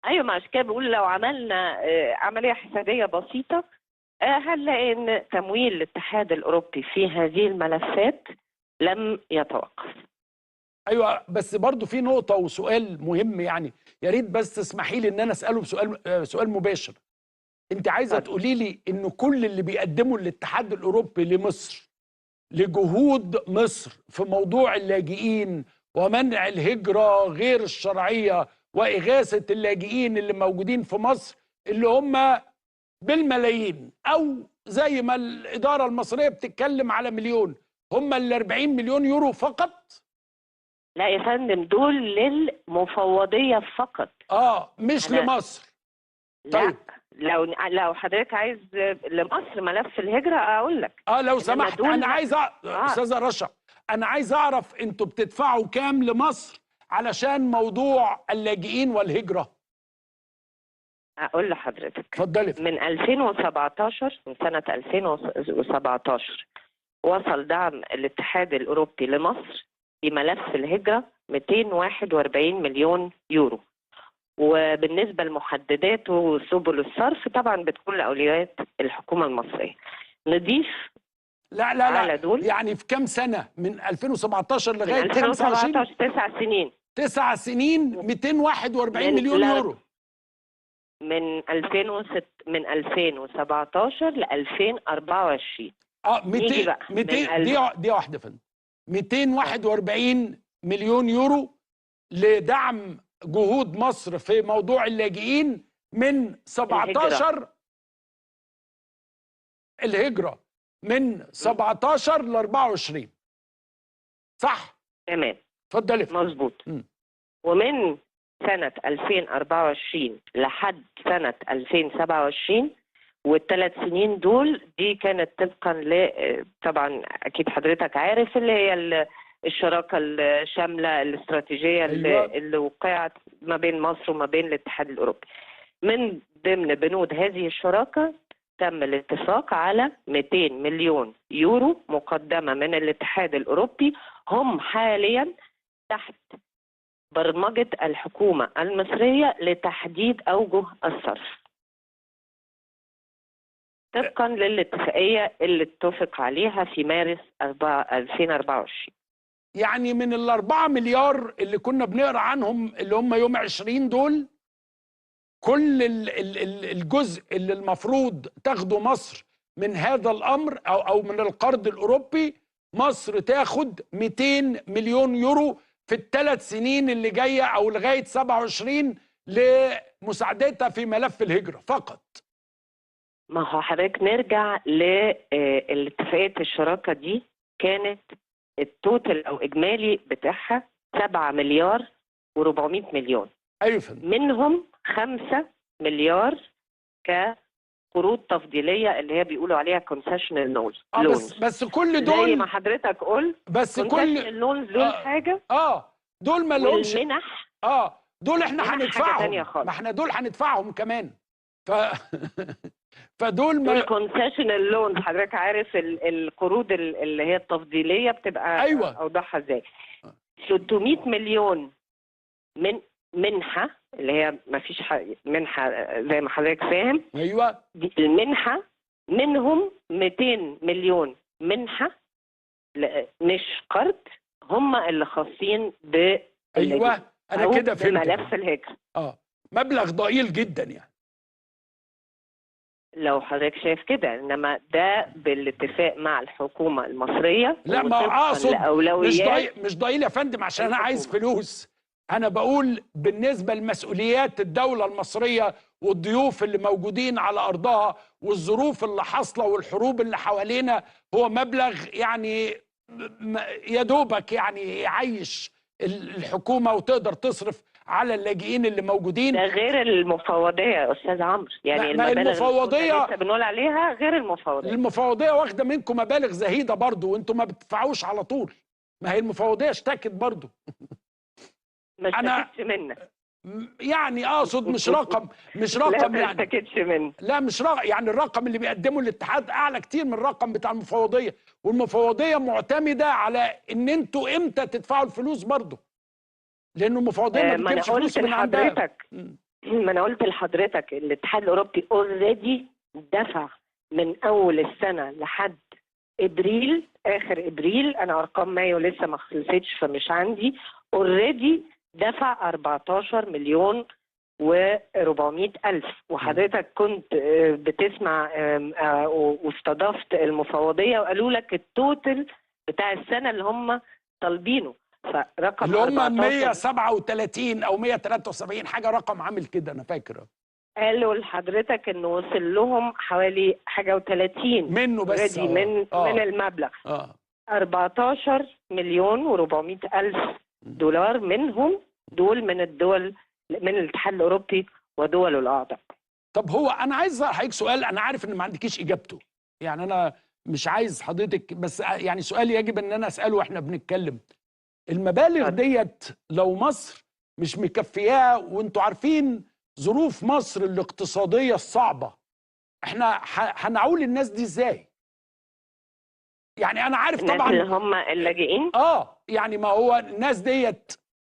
Speaker 4: ايوه، ما عشان كده بقول لو عملنا عمليه حسابيه بسيطه هنلاقي ان تمويل الاتحاد الاوروبي في هذه الملفات لم يتوقف.
Speaker 2: ايوه، بس برضو في نقطه وسؤال مهم، يعني يا ريت بس تسمحي لي ان انا اساله بسؤال مباشر. انت عايزه تقولي لي ان كل اللي بيقدمه الاتحاد الاوروبي لمصر لجهود مصر في موضوع اللاجئين ومنع الهجره غير الشرعيه واغاثه اللاجئين اللي موجودين في مصر اللي هم بالملايين، او زي ما الاداره المصريه بتتكلم على مليون، هم ال 40 مليون يورو فقط؟
Speaker 4: لا يا فندم، دول للمفوضيه فقط.
Speaker 2: مش لمصر.
Speaker 4: طيب لو حضرتك عايز لمصر ملف الهجره اقول لك.
Speaker 2: لو سمحت انا عايز استاذه رشا، انا عايز اعرف انتوا بتدفعوا كام لمصر علشان موضوع اللاجئين والهجره؟
Speaker 4: اقول لحضرتك.
Speaker 2: اتفضلي.
Speaker 4: من 2017، من سنه 2017 وصل دعم الاتحاد الاوروبي لمصر في ملف الهجره 241 مليون يورو. وبالنسبه لمحدداته وسبل الصرف طبعا بتكون لاولويات الحكومه المصريه. نضيف
Speaker 2: لا دول يعني في كام سنه؟ من 2017 لغايه
Speaker 4: 2017 9 سنين.
Speaker 2: 9 سنين 241 مليون يورو.
Speaker 4: من 2017 ل 2024.
Speaker 2: 200 دي واحده يا فندم. 241 مليون يورو لدعم جهود مصر في موضوع اللاجئين من 17 الهجرة من 17 ل 24. صح؟
Speaker 4: تمام.
Speaker 2: اتفضلي.
Speaker 4: مظبوط. ومن سنة 2024 لحد سنة 2027 والثلاث سنين دول دي كانت طبقا طبعا اكيد حضرتك عارف اللي هي الشراكه الشامله الاستراتيجيه اللي وقعت ما بين مصر وما بين الاتحاد الاوروبي. من ضمن بنود هذه الشراكه تم الاتفاق على 200 مليون يورو مقدمه من الاتحاد الاوروبي، هم حاليا تحت برمجه الحكومه المصريه لتحديد اوجه الصرف طبقا للاتفاقيه اللي اتفق عليها في مارس 2024.
Speaker 2: يعني من ال4 مليار اللي كنا بنقرا عنهم اللي هم يوم 20 دول، كل الجزء اللي المفروض تاخده مصر من هذا الامر او من القرض الاوروبي، مصر تاخد 200 مليون يورو في ال3 سنين اللي جايه او لغايه 27 لمساعدتها في ملف الهجره فقط.
Speaker 4: ما هو حضرتك نرجع لاتفاقيه الشراكه دي، كانت التوتال او اجمالي بتاعها 7 مليار و400 مليون.
Speaker 2: ايوه فندم.
Speaker 4: منهم 5 مليار كقروض تفضيليه اللي هي بيقولوا عليها كونسيشنال لونز.
Speaker 2: بس كل دول
Speaker 4: زي ما حضرتك قلت،
Speaker 2: بس كل
Speaker 4: اللونز دول حاجه
Speaker 2: دول ما لهمش
Speaker 4: المنح
Speaker 2: دول احنا هندفعهم، ما احنا دول هندفعهم كمان. فدول ما
Speaker 4: الكونسيشنال لونز حضرتك عارف القروض اللي هي التفضيليه بتبقى اوضحها ازاي. 600 مليون من منحه اللي هي ما فيش منحه زي ما حضرتك فاهم.
Speaker 2: ايوه.
Speaker 4: دي المنحه منهم 200 مليون منحه مش قرض، هم اللي خاصين ب
Speaker 2: ايوه انا كده فهمت.
Speaker 4: ملف الهجره.
Speaker 2: مبلغ ضئيل جدا يعني.
Speaker 4: لو حضرتك شايف كده، انما ده بالاتفاق مع الحكومه المصريه.
Speaker 2: لا ما اقصد مش ضئيل يا فندم عشان انا عايز فلوس. انا بقول بالنسبه لمسؤوليات الدوله المصريه والضيوف اللي موجودين على ارضها والظروف اللي حاصله والحروب اللي حوالينا، هو مبلغ يعني يا دوبك يعني يعيش الحكومه وتقدر تصرف على اللاجئين اللي موجودين.
Speaker 4: ده غير المفوضيه يا استاذ عمرو، يعني
Speaker 2: ما
Speaker 4: المبالغ
Speaker 2: المفوضيه
Speaker 4: اللي لسه بنقول عليها غير المفوضيه.
Speaker 2: المفوضيه واخده منكم مبالغ زهيده برضو، وانتم ما بتدفعوش على طول. ما هي المفوضيه اشتكت برضو.
Speaker 4: ما اشتكتش منك
Speaker 2: يعني اقصد مش رقم
Speaker 4: لا ما
Speaker 2: يعني
Speaker 4: اشتكتش منك.
Speaker 2: لا مش رقم، يعني الرقم اللي بيقدمه الاتحاد اعلى كتير من الرقم بتاع المفوضيه، والمفوضيه معتمده على ان انتوا امتى تدفعوا الفلوس برضو، لانه المفوضيه ما بتجيبش فلوس من عندها.
Speaker 4: ما انا قلت لحضرتك الاتحاد الاوروبي اوريدي دفع من اول السنه لحد ابريل، اخر ابريل، انا ارقام مايو لسه ما خلصتش فمش عندي، اوريدي دفع 14 مليون و400 ألف. وحضرتك كنت بتسمع واستضفت المفوضية وقالوا لك التوتل بتاع السنة اللي هم طالبينه، فرقم
Speaker 2: اللي هم
Speaker 4: 14
Speaker 2: 137 أو 173 حاجة، رقم عامل كده أنا فاكر.
Speaker 4: قالوا لحضرتك إنه وصل لهم حوالي حاجة و30
Speaker 2: منه بس
Speaker 4: من المبلغ 14 مليون و400 ألف دولار، منهم دول من الدول من الاتحاد الاوروبي ودول الاعضاء.
Speaker 2: طب هو انا عايز حضرتك سؤال، انا عارف ان ما عندكيش اجابته، يعني انا مش عايز حضرتك، بس يعني سؤال يجب ان انا اساله واحنا بنتكلم. المبالغ ديت لو مصر مش مكفياها، وانتوا عارفين ظروف مصر الاقتصاديه الصعبه، احنا هنعول الناس دي ازاي؟ يعني انا عارف طبعا
Speaker 4: اللي هم اللاجئين،
Speaker 2: يعني ما هو الناس ديت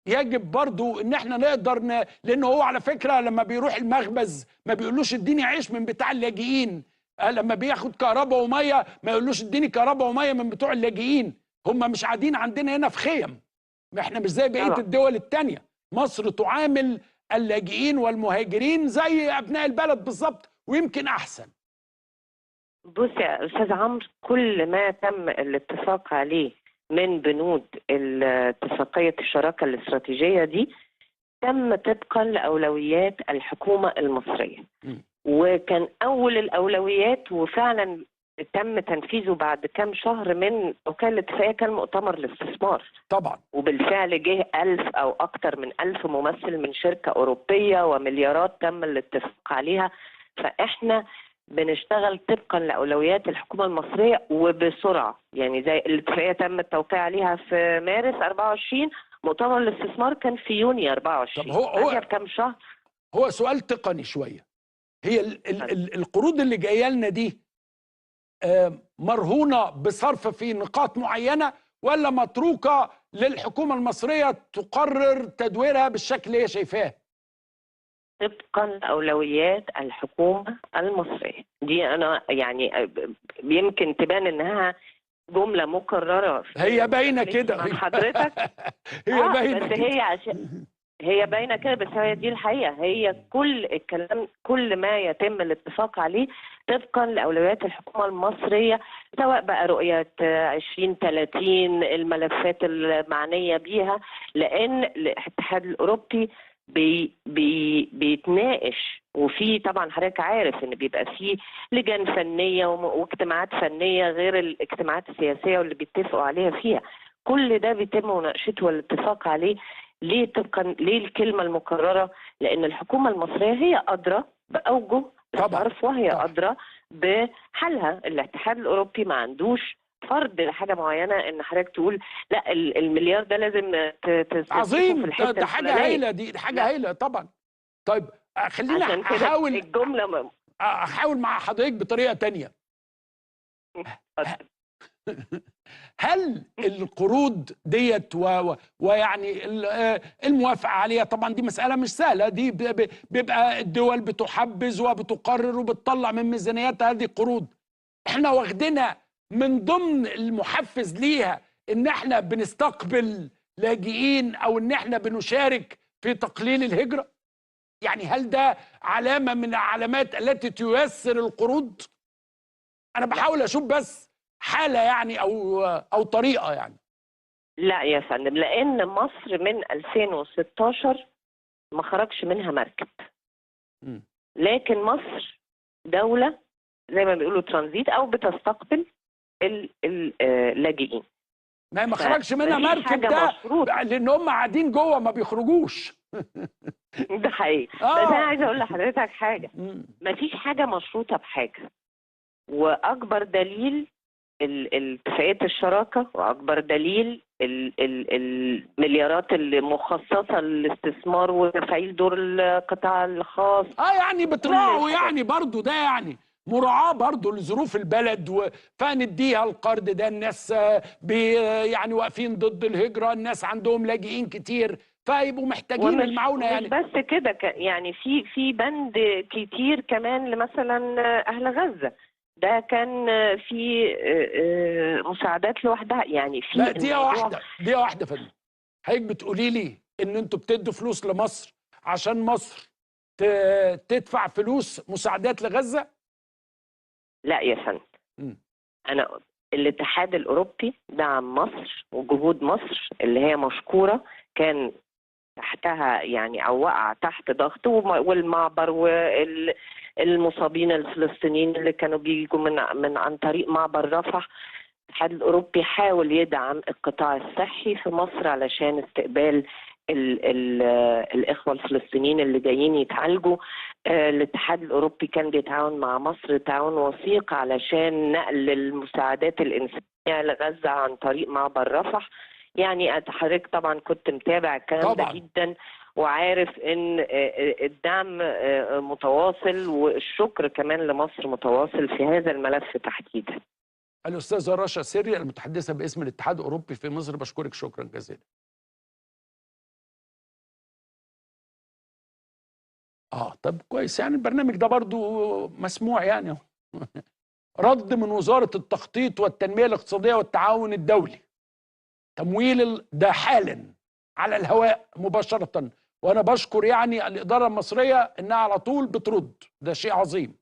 Speaker 2: يجب برضو ان احنا نقدر لانه هو على فكره لما بيروح المخبز ما بيقولوش اديني عيش من بتاع اللاجئين، لما بياخد كهرباء وميه ما يقولوش اديني كهرباء وميه من بتوع اللاجئين. هم مش قاعدين عندنا هنا في خيم، احنا مش زي بقيه الدول التانيه. مصر تعامل اللاجئين والمهاجرين زي ابناء البلد بالظبط، ويمكن احسن.
Speaker 4: بص يا استاذ عمرو، كل ما تم الاتفاق عليه من بنود اتفاقية الشراكة الاستراتيجية دي تم طبقا لأولويات الحكومة المصرية، وكان أول الأولويات وفعلا تم تنفيذه بعد كام شهر من وكالة الاتفاقية كان مؤتمر الاستثمار
Speaker 2: طبعا،
Speaker 4: وبالفعل جه 1000 أو أكتر من 1000 ممثل من شركة أوروبية ومليارات تم الاتفاق عليها. فإحنا بنشتغل طبقا لاولويات الحكومه المصريه وبسرعه، يعني زي الاتفاقيه تم التوقيع عليها في مارس 24، مؤتمر الاستثمار كان في يونيو 24.
Speaker 2: طب هو
Speaker 4: بكام شهر؟
Speaker 2: هو سؤال تقني شويه، هي القروض اللي جايه لنا دي مرهونه بصرف في نقاط معينه، ولا متروكه للحكومه المصريه تقرر تدويرها بالشكل اللي هي شايفاه؟
Speaker 4: طبقا لاولويات الحكومه المصريه دي. انا يعني يمكن تبان انها جمله مكرره،
Speaker 2: هي باينه كده
Speaker 4: من حضرتك
Speaker 2: هي باينه
Speaker 4: بس هي عشان هي باينه كده، بس هي دي الحقيقه. هي كل الكلام كل ما يتم الاتفاق عليه طبقا لاولويات الحكومه المصريه، سواء بقى رؤيه 2030 الملفات المعنيه بيها، لان الاتحاد الاوروبي بيتناقش، وفي طبعا حضرتك عارف ان بيبقى فيه لجان فنيه واجتماعات فنيه غير الاجتماعات السياسيه واللي بيتفقوا عليها فيها. كل ده بيتم مناقشته والاتفاق عليه. ليه طبقا ليه الكلمه المكرره؟ لان الحكومه المصريه هي ادرى باوجه الصرف وهي ادرى بحالها. الاتحاد الاوروبي ما عندوش فرض لحاجه معينه ان حضرتك تقول لا المليار ده لازم
Speaker 2: عظيم،
Speaker 4: في الحته
Speaker 2: ده حاجه هايله، دي حاجه هايله طبعا. طيب خلينا احاول
Speaker 4: الجمله
Speaker 2: احاول مع حضرتك بطريقه تانية. هل القروض ديت ويعني الموافقه عليها، طبعا دي مساله مش سهله، دي بيبقى الدول بتحبذ وبتقرر وبتطلع من ميزانياتها هذه القروض، احنا واخدينها من ضمن المحفز ليها ان احنا بنستقبل لاجئين او ان احنا بنشارك في تقليل الهجرة؟ يعني هل ده علامة من العلامات التي تيسر القروض؟ انا بحاول اشوف بس حالة يعني او طريقة يعني.
Speaker 4: لا يا فندم، لان مصر من 2016 ما خرجش منها مركب.
Speaker 2: مم.
Speaker 4: لكن مصر دولة زي ما بيقولوا ترانزيت او بتستقبل اللاجئين.
Speaker 2: ما خرجش منها
Speaker 4: فمفيش
Speaker 2: مركب
Speaker 4: حاجة
Speaker 2: ده
Speaker 4: مشروطة.
Speaker 2: لان هم قاعدين جوه ما بيخرجوش.
Speaker 4: ده حقيقي. بس انا عايزه اقول لحضرتك حاجه، مفيش حاجه مشروطه بحاجه، واكبر دليل اتفاقيه الشراكه، واكبر دليل المليارات اللي مخصصه للاستثمار وتفعيل دور القطاع الخاص.
Speaker 2: يعني بتراعوا يعني برضو ده يعني مراعاة برضو لظروف البلد، فنديها القرض ده. الناس يعني واقفين ضد الهجرة، الناس عندهم لاجئين كتير فيبقوا محتاجين المعونة يعني.
Speaker 4: مش بس كده، يعني في بند كتير كمان لمثلا أهل غزة، ده كان في مساعدات لوحدها يعني. في
Speaker 2: لا دقيقة واحدة فندم، حضرتك بتقولي لي إن أنتوا بتدوا فلوس لمصر عشان مصر تدفع فلوس مساعدات لغزة؟
Speaker 4: لا يا فندم، أنا الاتحاد الأوروبي دعم مصر، وجهود مصر اللي هي مشكورة كان تحتها يعني او وقع تحت ضغط، والمعبر والمصابين الفلسطينيين اللي كانوا بيجوا من عن طريق معبر رفح. الاتحاد الاوروبي حاول يدعم القطاع الصحي في مصر علشان استقبال الاخوه الفلسطينيين اللي جايين يتعالجوا. الاتحاد الاوروبي كان بيتعاون مع مصر تعاون وثيق علشان نقل المساعدات الانسانيه لغزه عن طريق معبر رفح. يعني حضرتك طبعا كنت متابع الكلام ده جدا، وعارف ان الدعم متواصل، والشكر كمان لمصر متواصل في هذا الملف تحديدا.
Speaker 2: الأستاذة رشا سري المتحدثة باسم الاتحاد الأوروبي في مصر، بشكرك شكرا جزيلا. طب كويس، يعني البرنامج ده برضو مسموع يعني. رد من وزارة التخطيط والتنمية الاقتصادية والتعاون الدولي، تمويل ده حالا على الهواء مباشرة، وأنا بشكر يعني الإدارة المصرية إنها على طول بترد، ده شيء عظيم.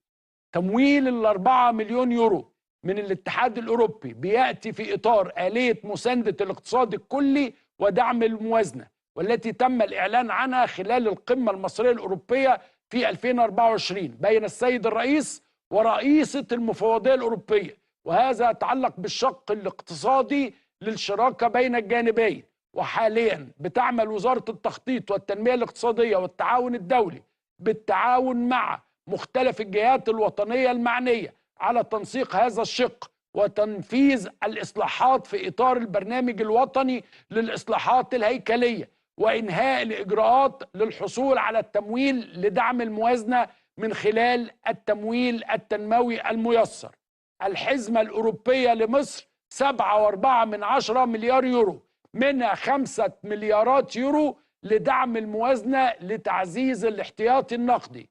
Speaker 2: تمويل 4 مليون يورو من الاتحاد الأوروبي بيأتي في إطار آلية مساندة الاقتصاد الكلي ودعم الموازنة، والتي تم الإعلان عنها خلال القمة المصرية الأوروبية في 2024 بين السيد الرئيس ورئيسة المفوضية الأوروبية، وهذا يتعلق بالشق الاقتصادي للشراكة بين الجانبين. وحاليا بتعمل وزارة التخطيط والتنمية الاقتصادية والتعاون الدولي بالتعاون مع مختلف الجهات الوطنية المعنية على تنسيق هذا الشق وتنفيذ الإصلاحات في إطار البرنامج الوطني للإصلاحات الهيكلية، وإنهاء الإجراءات للحصول على التمويل لدعم الموازنة من خلال التمويل التنموي الميسر. الحزمة الأوروبية لمصر 7.4 مليار يورو، منها 5 مليارات يورو لدعم الموازنة لتعزيز الاحتياطي النقدي،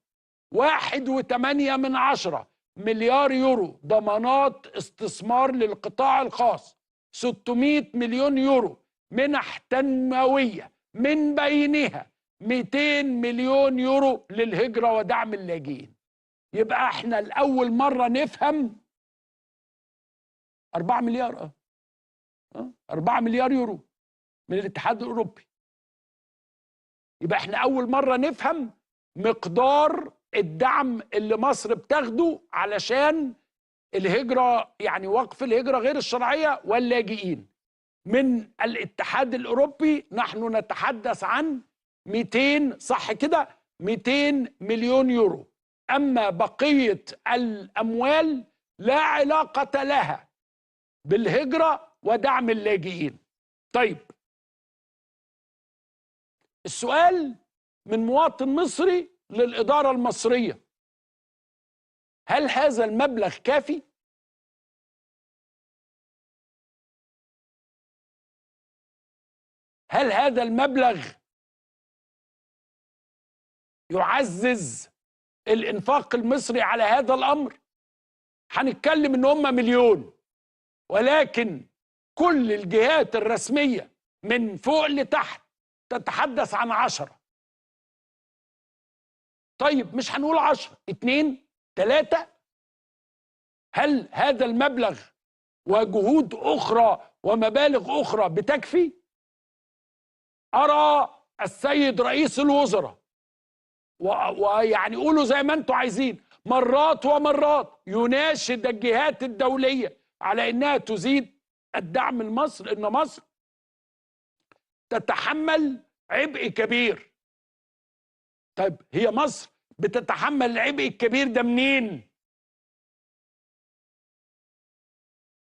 Speaker 2: 1.8 مليار يورو ضمانات استثمار للقطاع الخاص، 600 مليون يورو منح تنموية، من بينها 200 مليون يورو للهجرة ودعم اللاجئين. يبقى احنا لأول مرة نفهم 4 مليار 4 مليار يورو من الاتحاد الأوروبي. يبقى احنا أول مرة نفهم مقدار الدعم اللي مصر بتاخده علشان الهجرة، يعني وقف الهجرة غير الشرعية واللاجئين من الاتحاد الأوروبي. نحن نتحدث عن 200 صح كده 200 مليون يورو. أما بقية الأموال لا علاقة لها بالهجرة ودعم اللاجئين. طيب السؤال من مواطن مصري للإدارة المصرية، هل هذا المبلغ كافي؟ هل هذا المبلغ يعزز الإنفاق المصري على هذا الأمر؟ هنتكلم إن هم مليون، ولكن كل الجهات الرسمية من فوق لتحت تتحدث عن 10. طيب مش هنقول 10، 2، 3. هل هذا المبلغ وجهود أخرى ومبالغ أخرى بتكفي؟ أرى السيد رئيس الوزراء ويعني قولوا زي ما انتوا عايزين مرات ومرات يناشد الجهات الدولية على انها تزيد الدعم لمصر، ان مصر تتحمل عبء كبير. طيب هي مصر بتتحمل العبء الكبير ده منين؟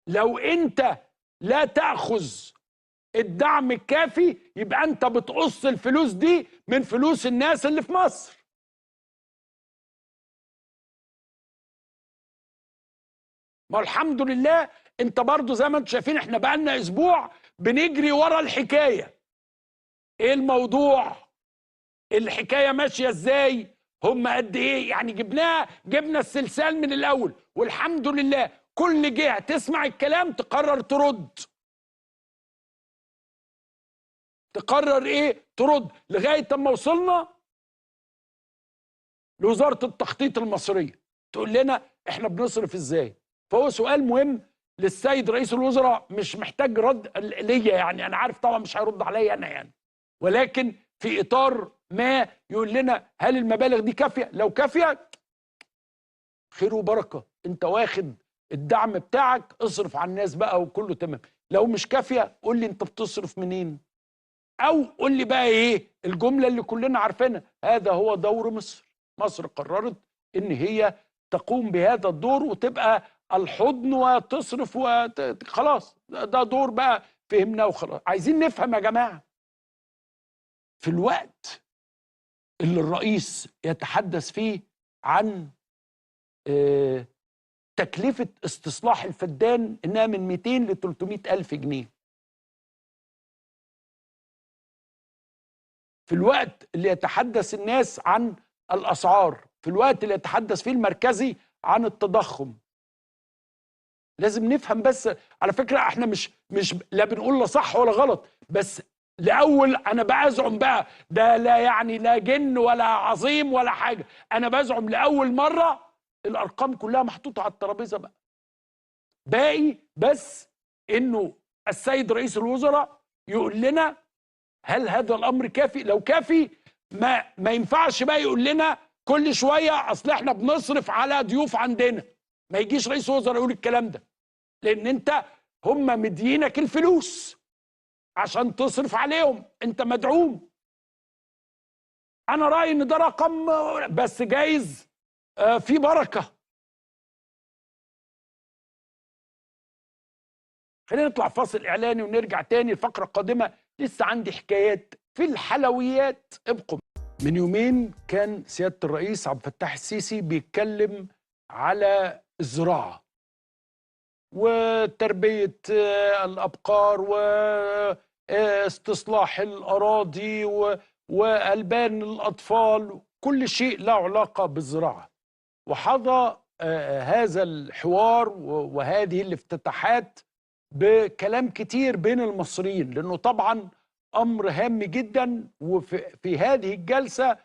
Speaker 2: لو انت لا تأخذ الدعم الكافي يبقى انت بتقص الفلوس دي من فلوس الناس اللي في مصر. ما الحمد لله انت برضو زي ما انتم شايفين احنا بقالنا اسبوع بنجري ورا الحكاية. ايه الموضوع؟ الحكاية ماشية ازاي؟ هم قد ايه؟ يعني جبنا السلسال من الاول، والحمد لله كل جهة تسمع الكلام تقرر ترد. تقرر ايه؟ ترد، لغاية اما وصلنا لوزارة التخطيط المصرية تقول لنا احنا بنصرف ازاي. فهو سؤال مهم للسيد رئيس الوزراء، مش محتاج رد ليا، يعني انا عارف طبعا مش هيرد عليا انا يعني، ولكن في اطار ما يقول لنا هل المبالغ دي كافيه؟ لو كافيه خير وبركه، انت واخد الدعم بتاعك اصرف على الناس بقى وكله تمام. لو مش كافيه قول لي انت بتصرف منين، او قول لي بقى ايه الجمله اللي كلنا عارفينها، هذا هو دور مصر. مصر قررت ان هي تقوم بهذا الدور وتبقى الحضن وتصرف وخلاص، ده دور بقى فهمناه وخلاص. عايزين نفهم يا جماعه، في الوقت اللي الرئيس يتحدث فيه عن تكلفة استصلاح الفدان انها من 200 ل 300 ألف جنيه، في الوقت اللي يتحدث الناس عن الأسعار، في الوقت اللي يتحدث فيه المركزي عن التضخم، لازم نفهم. بس على فكرة احنا مش لا بنقول لا صح ولا غلط، بس الأول أنا بزعم بقى ده لا يعني لا جن ولا عظيم ولا حاجة، أنا بزعم لأول مرة الأرقام كلها محطوطة على الترابيزة بقى. باقي بس إنه السيد رئيس الوزراء يقول لنا هل هذا الأمر كافي؟ لو كافي ما ينفعش بقى يقول لنا كل شوية أصل إحنا بنصرف على ضيوف عندنا. ما يجيش رئيس وزراء يقول الكلام ده، لأن أنت هم مدينك الفلوس عشان تصرف عليهم، انت مدعوم. انا رأيي ان ده رقم بس جايز في بركة. خلينا نطلع فاصل اعلاني ونرجع تاني الفقرة القادمة، لسه عندي حكايات في الحلويات، ابقوا. من يومين كان سيادة الرئيس عبد الفتاح السيسي بيتكلم على الزراعة وتربية الأبقار واستصلاح الأراضي وألبان الأطفال، كل شيء له علاقة بالزراعة. وحظى هذا الحوار وهذه الافتتاحات بكلام كتير بين المصريين، لأنه طبعا أمر هام جدا. وفي هذه الجلسة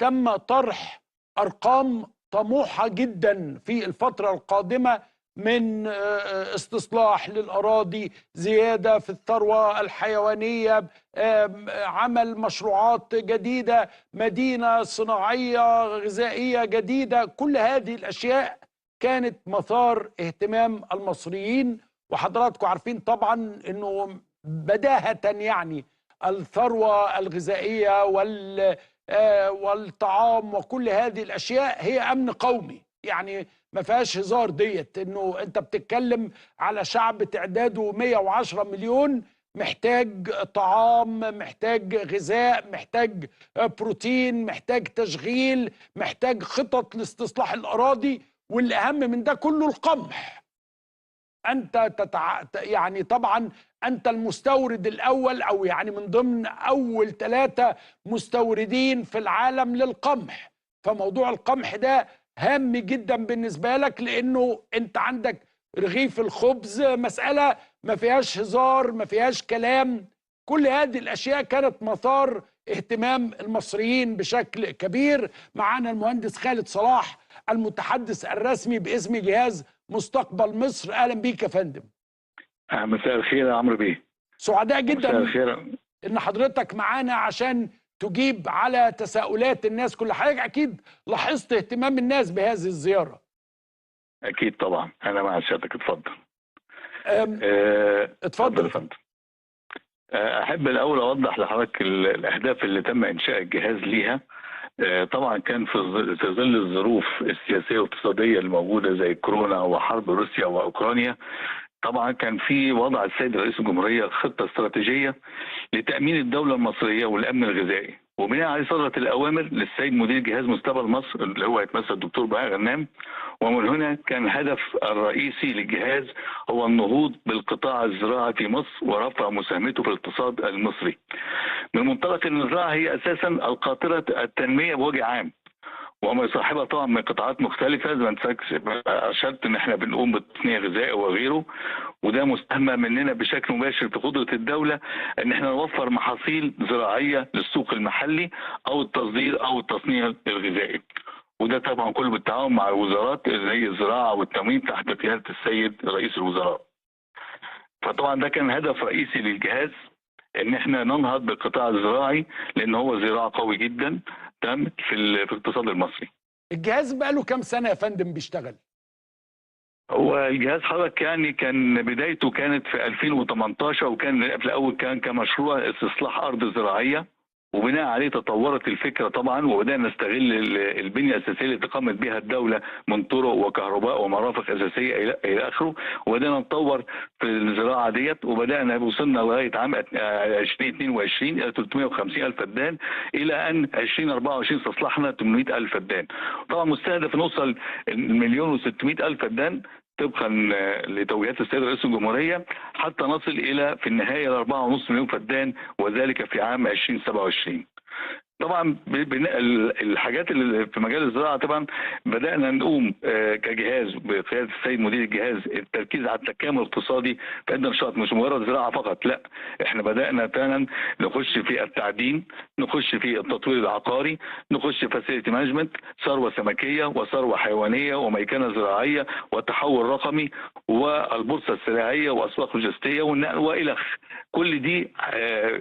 Speaker 2: تم طرح أرقام طموحة جدا في الفترة القادمة من استصلاح للأراضي، زيادة في الثروة الحيوانية، عمل مشروعات جديدة، مدينة صناعية غذائية جديدة. كل هذه الأشياء كانت مثار اهتمام المصريين. وحضراتكم عارفين طبعا أنه بداهة يعني الثروة الغذائية والطعام وكل هذه الأشياء هي أمن قومي، يعني ما فيهاش هزار ديت. انه انت بتتكلم على شعب تعداده 110 مليون، محتاج طعام، محتاج غذاء، محتاج بروتين، محتاج تشغيل، محتاج خطط لاستصلاح الأراضي، والأهم من ده كله القمح. أنت يعني طبعا أنت المستورد الأول، أو يعني من ضمن أول 3 مستوردين في العالم للقمح. فموضوع القمح ده هام جدا بالنسبة لك، لأنه أنت عندك رغيف الخبز مسألة ما فيهاش هزار، ما فيهاش كلام. كل هذه الأشياء كانت مثار اهتمام المصريين بشكل كبير. معانا المهندس خالد صلاح المتحدث الرسمي باسم جهاز مستقبل مصر. أهلا بيك يا فندم.
Speaker 5: مساء الخير يا عمرو بيه.
Speaker 2: سعداء
Speaker 5: مساء
Speaker 2: جدا
Speaker 5: الخير.
Speaker 2: ان حضرتك معانا عشان تجيب على تساؤلات الناس. كل حاجه اكيد لاحظت اهتمام الناس بهذه الزياره.
Speaker 5: اكيد طبعا، انا مع سيادتك. اتفضل.
Speaker 2: اتفضل
Speaker 5: يا فندم. احب الاول اوضح لحضرتك الاهداف اللي تم انشاء الجهاز ليها. طبعا كان في ظل الظروف السياسيه والاقتصاديه الموجوده زي كورونا وحرب روسيا واوكرانيا، طبعا كان في وضع السيد رئيس الجمهوريه خطه استراتيجيه لتامين الدوله المصريه والامن الغذائي، وبناء عليه صدرت الاوامر للسيد مدير جهاز مستقبل مصر اللي هو يتمثل الدكتور بهاء غنام. ومن هنا كان الهدف الرئيسي للجهاز هو النهوض بالقطاع الزراعي في مصر ورفع مساهمته في الاقتصاد المصري. من منطلق ان الزراعه هي اساسا القاطره التنميه بوجه عام، وما يصاحبها طبعا من قطاعات مختلفه زي ما انت اشرت ان احنا بنقوم بالتصنيع الغذائي وغيره، وده مساهمه مننا بشكل مباشر في قدره الدوله ان احنا نوفر محاصيل زراعيه للسوق المحلي او التصدير او التصنيع الغذائي. وده طبعا كله بالتعاون مع الوزارات زي الزراعه والتموين تحت قياده السيد رئيس الوزراء. فطبعا ده كان هدف رئيسي للجهاز ان احنا ننهض بالقطاع الزراعي لان هو زراعه قوي جدا تمام في الاقتصاد المصري.
Speaker 2: الجهاز بقاله كام سنه يا فندم بيشتغل؟
Speaker 5: هو الجهاز حضرتك يعني كان بدايته كانت في 2018، وكان في الاول كان كمشروع استصلاح ارض زراعيه، وبناء عليه تطورت الفكره طبعا، وبدانا نستغل البنيه الاساسيه اللي قامت بها الدوله من طرق وكهرباء ومرافق اساسيه الى اخره، وبدانا نطور في الزراعه ديت، وبدانا وصلنا لغايه عام 2022 الى 350 الف فدان، الى ان 2024 استصلحنا 800 الف فدان. طبعا مستهدف نوصل 1,600,000 الف فدان طبقا لتوجيهات السيد رئيس الجمهوريه، حتى نصل الى في النهايه ل 4.5 مليون فدان، وذلك في عام 2027. طبعا الحاجات اللي في مجال الزراعه طبعا بدانا نقوم كجهاز بقياده السيد مدير الجهاز التركيز على التكامل الاقتصادي في عده نشاط، مش مجرد زراعه فقط، لا احنا بدانا فعلا نخش في التعدين، نخش في التطوير العقاري، نخش في فاسيلتي مانجمنت، ثروه سمكيه وثروه حيوانيه وميكنه زراعيه والتحول الرقمي والبورصه السلعيه واسواق لوجستيه والنقل والى كل دي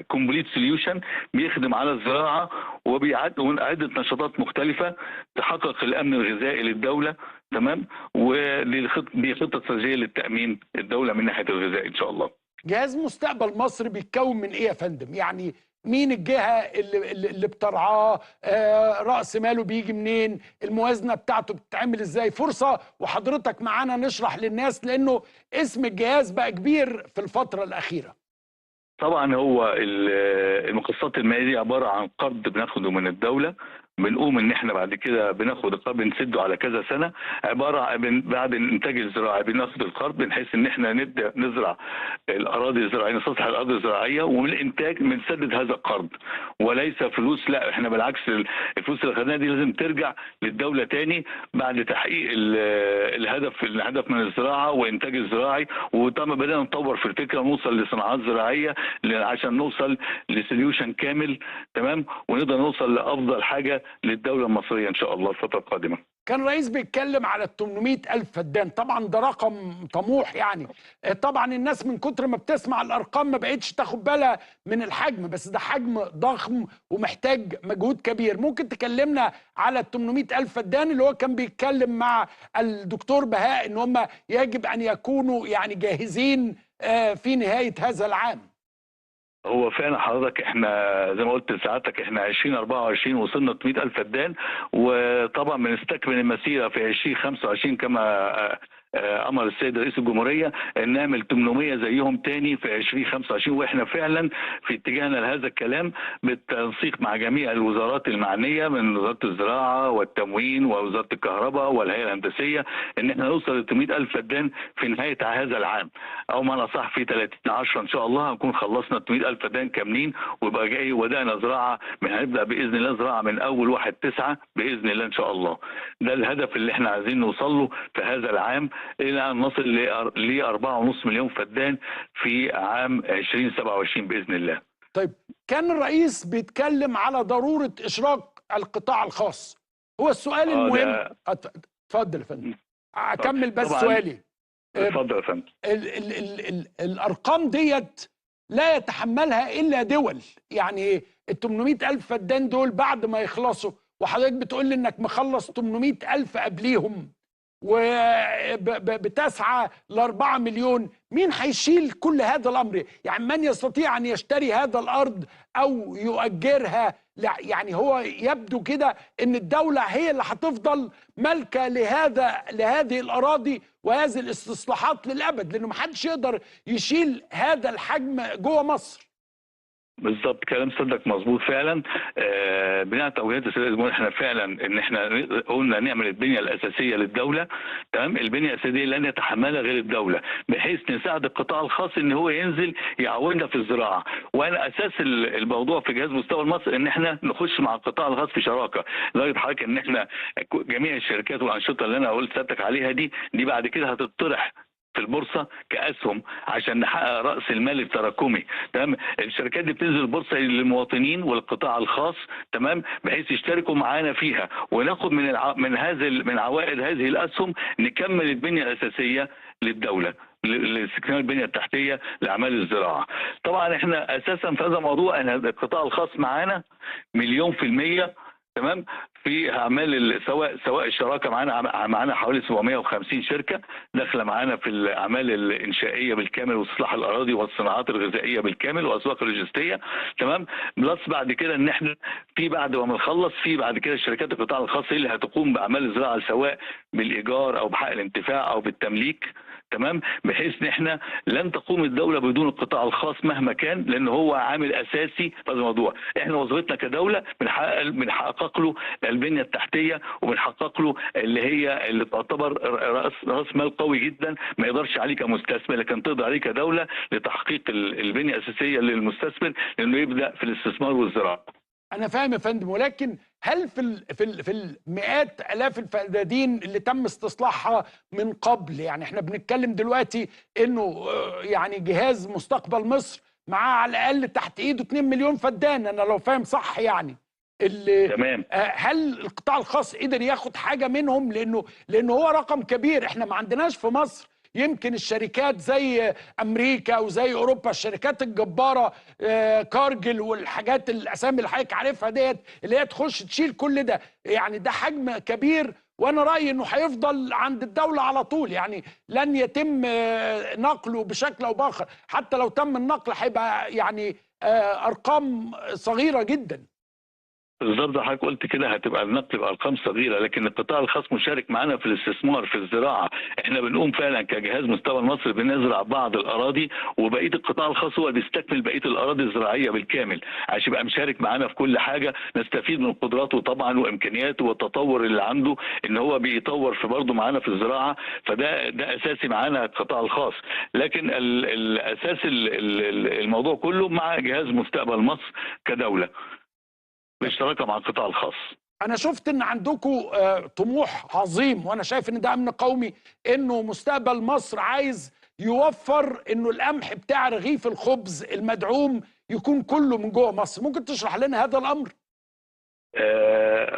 Speaker 5: كومبليت سوليوشن بيخدم على الزراعه وبيعد عده نشاطات مختلفه تحقق الامن الغذائي للدوله، تمام، ودي خطه استراتيجيه للتامين الدوله من ناحيه الغذاء ان شاء الله.
Speaker 2: جهاز مستقبل مصر بيتكون من ايه يا فندم؟ يعني مين الجهه اللي بترعاه؟ راس ماله بيجي منين؟ الموازنه بتاعته بتتعمل ازاي؟ فرصه وحضرتك معانا نشرح للناس، لانه اسم الجهاز بقى كبير في الفتره الاخيره.
Speaker 5: طبعا هو المقسطات الماليه دي عباره عن قرض بناخده من الدوله، بنقوم ان احنا بعد كده بناخد القرض بنسده على كذا سنه، عباره بعد الانتاج الزراعي بناخد القرض بنحيث ان احنا نبدا نزرع الاراضي الزراعيه، نستصلح الاراضي الزراعيه، ومن الانتاج بنسدد هذا القرض، وليس فلوس، لا احنا بالعكس الفلوس اللي خدناها دي لازم ترجع للدوله تاني بعد تحقيق الهدف من الزراعه وانتاج الزراعي. وطبعا بدانا نطور في الفكره ونوصل لصناعات زراعيه عشان نوصل لسوليوشن كامل، تمام، ونقدر نوصل لافضل حاجه للدولة المصرية إن شاء الله الفترة القادمة.
Speaker 2: كان الرئيس بيتكلم على 800 ألف فدان، طبعا ده رقم طموح يعني. طبعا الناس من كتر ما بتسمع الأرقام ما بقتش تاخد بالها من الحجم، بس ده حجم ضخم ومحتاج مجهود كبير. ممكن تكلمنا على 800 ألف فدان اللي هو كان بيتكلم مع الدكتور بهاء إن هم يجب أن يكونوا يعني جاهزين في نهاية هذا العام؟
Speaker 5: هو فعلا حضرتك احنا زي ما قلت لسعادتك احنا 2024 وصلنا 800 الف فدان، وطبعا بنستكمل المسيره في 2025 كما امر السيد رئيس الجمهوريه ان نعمل 800 زيهم تاني في 2025، واحنا فعلا في اتجاهنا لهذا الكلام بالتنسيق مع جميع الوزارات المعنيه من وزاره الزراعه والتموين ووزاره الكهرباء والهيئه الهندسيه ان احنا نوصل ل 800 الف فدان في نهايه هذا العام، او ما نصح في 30/10 ان شاء الله هنكون خلصنا 800 الف فدان كاملين، ويبقى جاي وبدانا زراعه هنبدا باذن الله زراعه من اول 1/9 باذن الله ان شاء الله. ده الهدف اللي احنا عايزين نوصل له في هذا العام الى ان نصل ل 4.5 مليون فدان في عام 2027 باذن الله.
Speaker 2: طيب كان الرئيس بيتكلم على ضروره اشراك القطاع الخاص، هو السؤال المهم. اتفضل يا فندم اكمل بس سؤالي.
Speaker 5: اتفضل يا فندم.
Speaker 2: الارقام ديت لا يتحملها الا دول، يعني ال 800,000 فدان دول بعد ما يخلصوا، وحضرتك بتقول لي انك مخلص 800,000 قبليهم وبتسعى ل4 مليون، مين هيشيل كل هذا الامر؟ يعني من يستطيع ان يشتري هذا الارض او يؤجرها؟ يعني هو يبدو كده ان الدولة هي اللي هتفضل مالكة لهذه الاراضي وهذه الاستصلاحات للابد، لانه محدش يقدر يشيل هذا الحجم جوه مصر.
Speaker 5: بالظبط، كلام صدق مظبوط فعلا. بناء توجيهات السيد الزميل احنا فعلا ان احنا قلنا نعمل البنيه الاساسيه للدوله، تمام. البنيه الاساسيه لن يتحملها غير الدوله، بحيث نساعد القطاع الخاص ان هو ينزل يعاوننا في الزراعه. وانا اساس الموضوع في جهاز مستقبل مصر ان احنا نخش مع القطاع الخاص في شراكه، لدرجه حضرتك ان احنا جميع الشركات والانشطه اللي انا قلت سيادتك عليها دي بعد كده هتطرح في البورصه كاسهم عشان نحقق راس المال التراكمي، تمام. الشركات دي بتنزل البورصه للمواطنين والقطاع الخاص، تمام، بحيث يشتركوا معانا فيها، وناخد من عوائد هذه الاسهم نكمل البنيه الاساسيه للدوله، لاستكمال البنيه التحتيه لاعمال الزراعه. طبعا احنا اساسا في هذا الموضوع ان القطاع الخاص معانا 100%، تمام، في اعمال سواء الشراكه معانا حوالي 750 شركه داخله معانا في الاعمال الانشائيه بالكامل واصلاح الاراضي والصناعات الغذائيه بالكامل واسواق اللوجستيه، تمام. بلس بعد كده ان احنا بعد ما نخلص بعد كده الشركات القطاع الخاص اللي هتقوم باعمال الزراعه سواء بالايجار او بحق الانتفاع او بالتمليك، تمام، بحيث ان احنا لن تقوم الدوله بدون القطاع الخاص مهما كان، لان هو عامل اساسي في هذا الموضوع. احنا وظيفتنا كدوله بنحقق له البنيه التحتيه، وبنحقق له اللي تعتبر راس مال قوي جدا ما يقدرش عليه كمستثمر، لكن تقدر عليه كدوله لتحقيق البنيه الاساسيه للمستثمر انه يبدا في الاستثمار والزراعه.
Speaker 2: انا فاهم يا فندم، ولكن هل في المئات الاف الفدادين اللي تم استصلاحها من قبل، يعني احنا بنتكلم دلوقتي انه يعني جهاز مستقبل مصر معاه على الاقل تحت ايده 2 مليون فدان، انا لو فاهم صح يعني
Speaker 5: تمام.
Speaker 2: هل القطاع الخاص قدر ياخد حاجه منهم؟ لانه هو رقم كبير، احنا ما عندناش في مصر. يمكن الشركات زي امريكا وزي اوروبا، الشركات الجباره كارجل والحاجات الاسامي اللي حضرتك عارفها ديت، اللي هي تخش تشيل كل ده، يعني ده حجم كبير، وانا رايي انه هيفضل عند الدوله على طول، يعني لن يتم نقله بشكل او باخر، حتى لو تم النقل هيبقى يعني ارقام صغيره جدا.
Speaker 5: بالظبط، حضرتك قلت كده، هتبقى النقل بارقام صغيره، لكن القطاع الخاص مشارك معانا في الاستثمار في الزراعه. احنا بنقوم فعلا كجهاز مستقبل مصر بنزرع بعض الاراضي، وبقيه القطاع الخاص هو بيستكمل بقيه الاراضي الزراعيه بالكامل، عشان يبقى مشارك معانا في كل حاجه، نستفيد من قدراته طبعا وامكانياته والتطور اللي عنده، ان هو بيطور في برضه معانا في الزراعه. ده اساسي معانا القطاع الخاص، لكن الاساس الموضوع كله مع جهاز مستقبل مصر كدوله بالشراكه مع القطاع الخاص.
Speaker 2: انا شفت ان عندكم طموح عظيم، وانا شايف ان ده امن قومي، انه مستقبل مصر عايز يوفر انه القمح بتاع رغيف الخبز المدعوم يكون كله من جوه مصر. ممكن تشرح لنا هذا الامر؟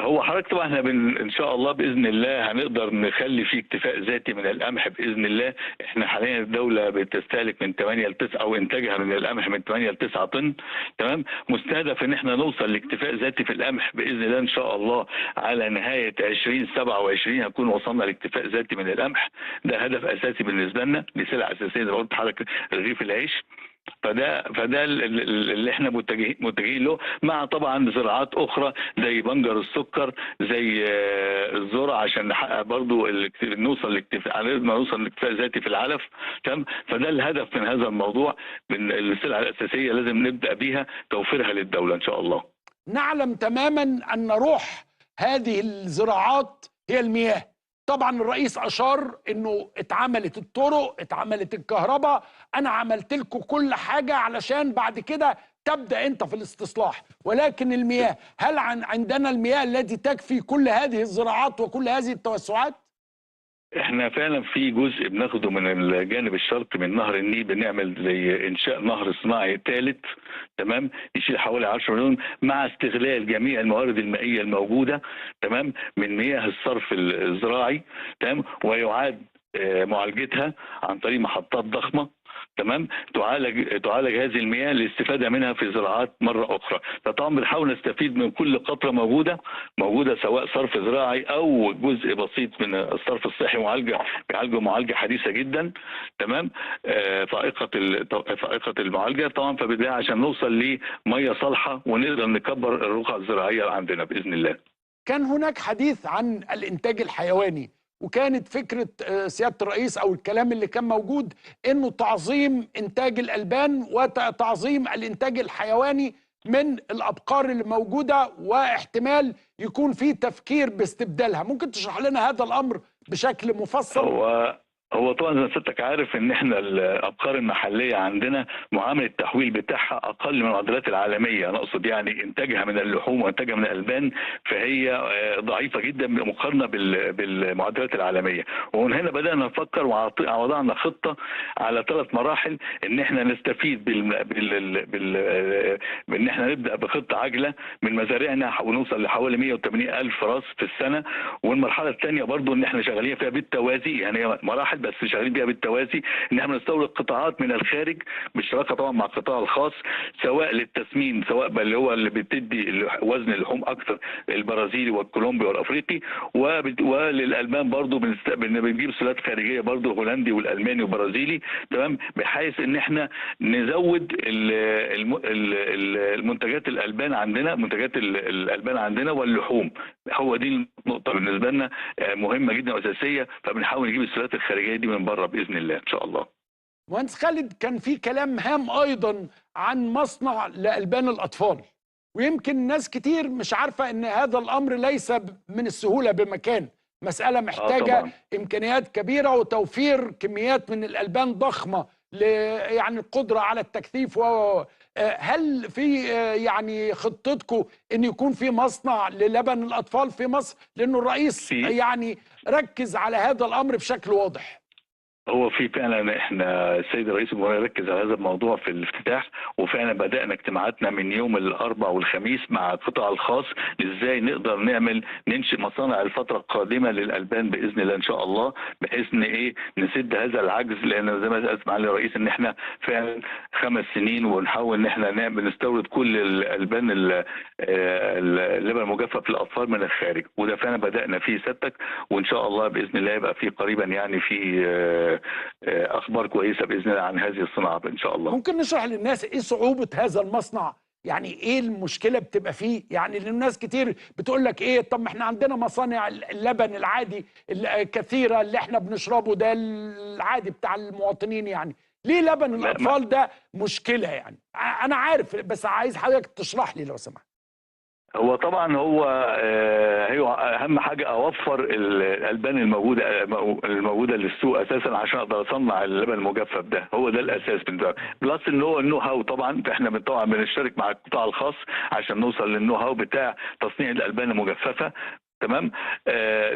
Speaker 5: هو حضرتك طبعا احنا ان شاء الله باذن الله هنقدر نخلي في اكتفاء ذاتي من القمح باذن الله. احنا حاليا الدوله بتستهلك من 8 ل 9 او انتاجها من القمح من 8 ل 9 طن، تمام. مستهدف ان احنا نوصل لاكتفاء ذاتي في القمح باذن الله ان شاء الله على نهايه 2027 هنكون وصلنا لاكتفاء ذاتي من القمح. ده هدف اساسي بالنسبه لنا، دي سلعه اساسيه زي ما قلت حضرتك، رغيف العيش. فده اللي احنا متجهين له، مع طبعا زراعات اخرى زي بنجر السكر، زي الذره، عشان نحقق برضو نوصل لاكتفاء ذاتي في العلف، تمام. فده الهدف من هذا الموضوع، من السلع الاساسيه لازم نبدا بيها توفيرها للدوله ان شاء الله.
Speaker 2: نعلم تماما ان روح هذه الزراعات هي المياه. طبعا الرئيس اشار انه اتعملت الطرق، اتعملت الكهرباء، انا عملت لكم كل حاجه علشان بعد كده تبدا انت في الاستصلاح، ولكن المياه، هل عندنا المياه التي تكفي كل هذه الزراعات وكل هذه التوسعات؟
Speaker 5: احنا فعلا في جزء بناخده من الجانب الشرقي من نهر النيل، بنعمل زي انشاء نهر صناعي ثالث، تمام، يشيل حوالي 10 مليون، مع استغلال جميع الموارد المائيه الموجوده، تمام، من مياه الصرف الزراعي، تمام، ويعاد معالجتها عن طريق محطات ضخمه، تمام، تعالج هذه المياه للاستفاده منها في زراعات مره اخرى. فطبعا بنحاول نستفيد من كل قطره موجوده سواء صرف زراعي او جزء بسيط من الصرف الصحي، بيعالجوا معالجه حديثه جدا، تمام، فائقه المعالجه طبعا. فبالتالي عشان نوصل لميه صالحه ونقدر نكبر الرقعه الزراعيه عندنا باذن الله.
Speaker 2: كان هناك حديث عن الإنتاج الحيواني، وكانت فكرة سيادة الرئيس أو الكلام اللي كان موجود إنه تعظيم إنتاج الألبان وتعظيم الإنتاج الحيواني من الأبقار اللي موجودة، واحتمال يكون في تفكير باستبدالها. ممكن تشرح لنا هذا الأمر بشكل مفصل؟
Speaker 5: هو طبعا زي ما سيادتك عارف ان احنا الابقار المحليه عندنا معامل التحويل بتاعها اقل من المعدلات العالميه، انا اقصد يعني انتاجها من اللحوم وانتاجها من الالبان فهي ضعيفه جدا مقارنه بالمعدلات العالميه. ومن هنا بدانا نفكر ووضعنا خطه على 3 مراحل ان احنا نستفيد بان احنا نبدا بخطه عاجله من مزارعنا ونوصل لحوالي 180 الف راس في السنه. والمرحله الثانيه برضو ان احنا شغالين فيها بالتوازي، يعني مراحل بس شغالين بيها بالتوازي، ان احنا نستورد قطاعات من الخارج بالشراكه طبعا مع القطاع الخاص، سواء للتسمين سواء اللي هو اللي بتدي وزن اللحوم اكثر، البرازيلي والكولومبي والافريقي، وللالبان برضو بنجيب سلالات خارجيه برضو الهولندي والالماني والبرازيلي، تمام، بحيث ان احنا نزود المنتجات الالبان عندنا، منتجات الالبان عندنا واللحوم. هو دي النقطه بالنسبه لنا مهمه جدا واساسيه، فبنحاول نجيب السلالات الخارجيه دي من بره باذن الله ان شاء الله.
Speaker 2: مهندس خالد، كان في كلام هام ايضا عن مصنع لالبان الاطفال، ويمكن ناس كتير مش عارفه ان هذا الامر ليس من السهوله بمكان، مساله محتاجه امكانيات كبيره وتوفير كميات من الالبان ضخمه يعني القدره على التكثيف. هل في يعني خطتكم ان يكون في مصنع للبن الاطفال في مصر؟ لانه الرئيس يعني ركز على هذا الامر بشكل واضح.
Speaker 5: هو في فعلا احنا السيد الرئيس الجمهوريه ركز على هذا الموضوع في الافتتاح، وفعلا بدانا اجتماعاتنا من يوم الاربعاء والخميس مع القطاع الخاص ازاي نقدر ننشئ مصانع الفتره القادمه للالبان باذن الله ان شاء الله، بحيث ان نسد هذا العجز. لان زي ما قال معالي الرئيس ان احنا فعلا 5 سنين ونحاول ان احنا نستورد كل الالبان اللبن المجفف للاطفال من الخارج، وده فعلا بدانا فيه سيادتك، وان شاء الله باذن الله يبقى في قريبا يعني في اخبار كويسه باذن الله عن هذه الصناعه ان شاء الله.
Speaker 2: ممكن نشرح للناس ايه صعوبه هذا المصنع؟ يعني ايه المشكله بتبقى فيه؟ يعني الناس كتير بتقول لك ايه، طب ما احنا عندنا مصانع اللبن العادي الكثيره اللي احنا بنشربه ده العادي بتاع المواطنين، يعني ليه لبن الاطفال ده مشكله؟ يعني انا عارف بس عايز حضرتك تشرح لي لو سمحت.
Speaker 5: هو طبعا هو اهم حاجه اوفر الالبان الموجوده للسوق اساسا عشان اقدر اصنع اللبن المجفف ده، هو ده الاساس بالنسبه بلس ان هو النو هاو. طبعا احنا طبعا بنشترك مع القطاع الخاص عشان نوصل للنو هاو بتاع تصنيع الالبان المجففه، تمام.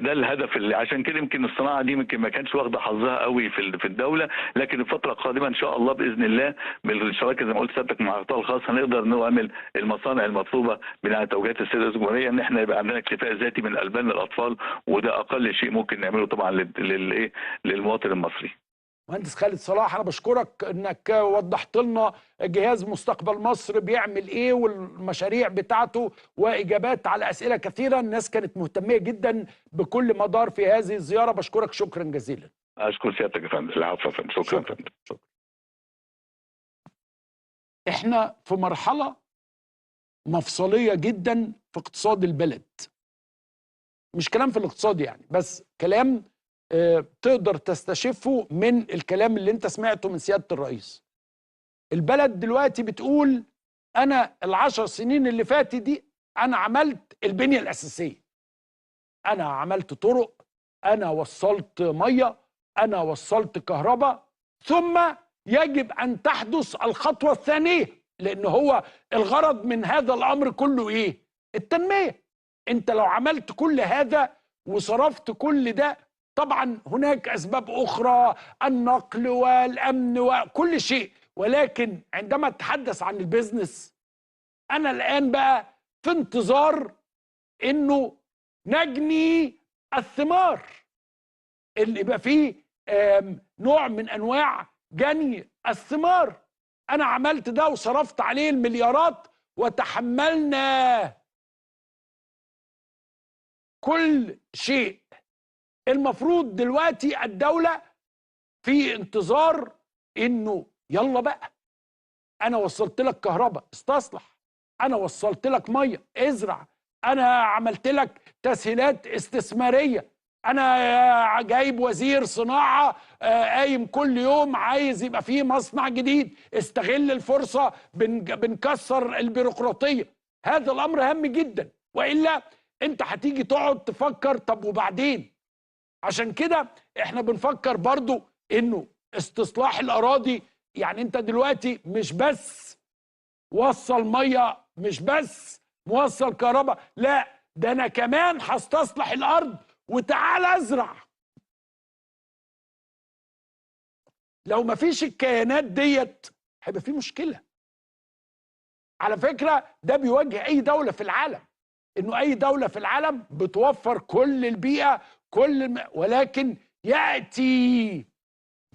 Speaker 5: ده الهدف اللي عشان كده يمكن الصناعه دي يمكن ما كانش واخده حظها قوي في الدوله، لكن الفتره القادمه ان شاء الله باذن الله بالشراكه زي ما قلت سيادتك مع القطاع الخاص هنقدر نعمل المصانع المطلوبه بناء توجيهات السيد الرئيس الجمهوريه ان احنا يبقى عندنا اكتفاء ذاتي من الالبان للاطفال، وده اقل شيء ممكن نعمله طبعا للمواطن المصري.
Speaker 2: مهندس خالد صلاح، أنا بشكرك إنك وضحت لنا جهاز مستقبل مصر بيعمل إيه والمشاريع بتاعته وإجابات على أسئلة كثيرة. الناس كانت مهتمية جدا بكل مدار في هذه الزيارة. بشكرك شكرا جزيلا.
Speaker 5: أشكر سيادتك يا فندم. العفو يا فندم. شكرا.
Speaker 2: شكرا. إحنا في مرحلة مفصلية جدا في اقتصاد البلد، مش كلام في الاقتصاد يعني، بس كلام تقدر تستشفه من الكلام اللي انت سمعته من سيادة الرئيس. البلد دلوقتي بتقول انا ال10 سنين اللي فاتت دي انا عملت البنية الاساسية، انا عملت طرق، انا وصلت مية، انا وصلت كهرباء، ثم يجب ان تحدث الخطوة الثانية، لان هو الغرض من هذا الامر كله ايه؟ التنمية. انت لو عملت كل هذا وصرفت كل ده، طبعا هناك أسباب أخرى، النقل والأمن وكل شيء، ولكن عندما أتحدث عن البيزنس أنا الآن بقى في انتظار إنه نجني الثمار اللي يبقى فيه نوع من انواع جني الثمار. انا عملت ده وصرفت عليه المليارات وتحملنا كل شيء. المفروض دلوقتي الدولة في انتظار انه يلا بقى، انا وصلت لك كهرباء استصلح، انا وصلت لك ميه ازرع، انا عملت لك تسهيلات استثماريه، انا جايب وزير صناعه قايم كل يوم عايز يبقى فيه مصنع جديد، استغل الفرصه، بنكسر البيروقراطيه. هذا الامر هام جدا، والا انت هتيجي تقعد تفكر طب وبعدين. عشان كده احنا بنفكر برضو انه استصلاح الاراضي، يعني انت دلوقتي مش بس وصل ميه، مش بس موصل كهرباء، لا ده انا كمان هستصلح الارض وتعال ازرع. لو مفيش الكيانات ديت هيبقى في مشكله. على فكره ده بيواجه اي دوله في العالم، انه اي دوله في العالم بتوفر كل البيئه ولكن ياتي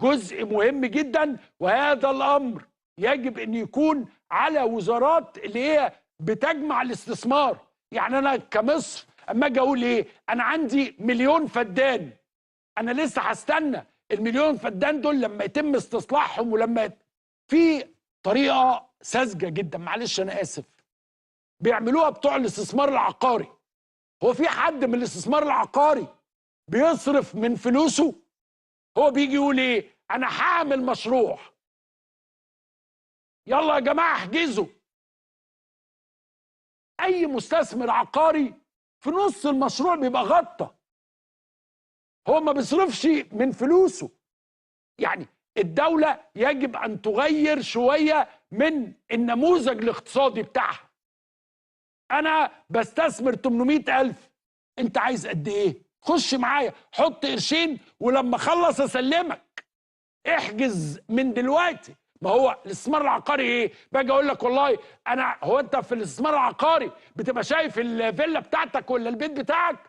Speaker 2: جزء مهم جدا، وهذا الامر يجب ان يكون على وزارات اللي هي بتجمع الاستثمار. يعني انا كمصر اما اجي اقول ايه، انا عندي 1,000,000 فدان، انا لسه هستنى ال1,000,000 فدان دول لما يتم استصلاحهم، ولما في طريقه ساذجه جدا، معلش انا اسف، بيعملوها بتوع الاستثمار العقاري. هو في حد من الاستثمار العقاري بيصرف من فلوسه؟ هو بيجي يقول ايه، انا هعمل مشروع، يلا يا جماعه احجزوا. اي مستثمر عقاري في نص المشروع بيبقى غطى، هو ما بيصرفش من فلوسه. يعني الدولة يجب ان تغير شوية من النموذج الاقتصادي بتاعها. انا بستثمر 800,000، انت عايز قد ايه؟ خش معايا حط قرشين ولما اخلص اسلمك، احجز من دلوقتي. ما هو الاستثمار العقاري ايه؟ باجي اقول لك والله هو انت في الاستثمار العقاري بتبقى شايف الفيلا بتاعتك ولا البيت بتاعك؟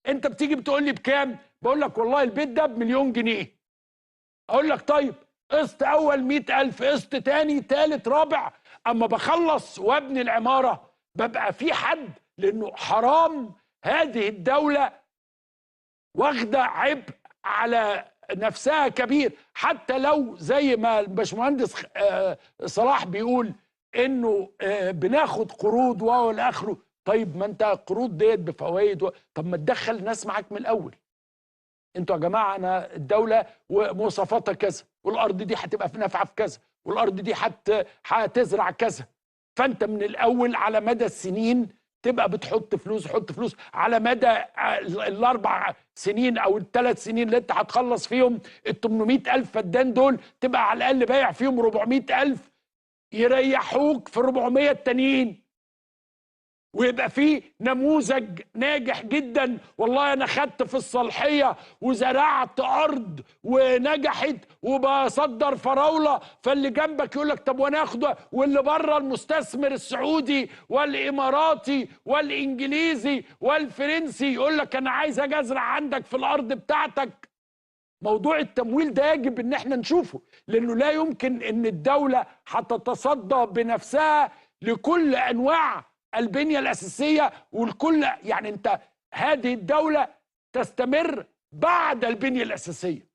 Speaker 2: انت بتيجي بتقول لي بكام؟ بقول لك والله البيت ده ب1,000,000 جنيه. اقول لك طيب قسط اول 100,000، قسط تاني تالت رابع، اما بخلص وابني العماره ببقى في حد، لانه حرام هذه الدوله واخده عبء على نفسها كبير. حتى لو زي ما الباشمهندس صلاح بيقول انه بناخد قروض والى اخره، طيب ما انت القروض ديت بفوائد طب ما تدخل الناس معاك من الاول. انتوا يا جماعه انا الدوله ومواصفاتها كذا، والارض دي هتبقى في نافعه في كذا، والارض دي هتزرع كذا، فانت من الاول على مدى السنين تبقى بتحط فلوس، حط فلوس على مدى ال4 سنين او ال3 سنين اللي انت هتخلص فيهم ال800,000 فدان دول، تبقى على الاقل بايع فيهم 400,000 يريحوك في 400 التانيين، ويبقى فيه نموذج ناجح جدا. والله انا خدت في الصالحيه وزرعت ارض ونجحت وبصدر فراوله، فاللي جنبك يقول لك طب وانا اخده، واللي بره المستثمر السعودي والاماراتي والانجليزي والفرنسي يقول لك انا عايز اجي ازرع عندك في الارض بتاعتك. موضوع التمويل ده يجب ان احنا نشوفه، لانه لا يمكن ان الدوله هتتصدى بنفسها لكل انواع البنية الأساسية والكل. يعني أنت هذه الدولة تستمر بعد البنية الأساسية،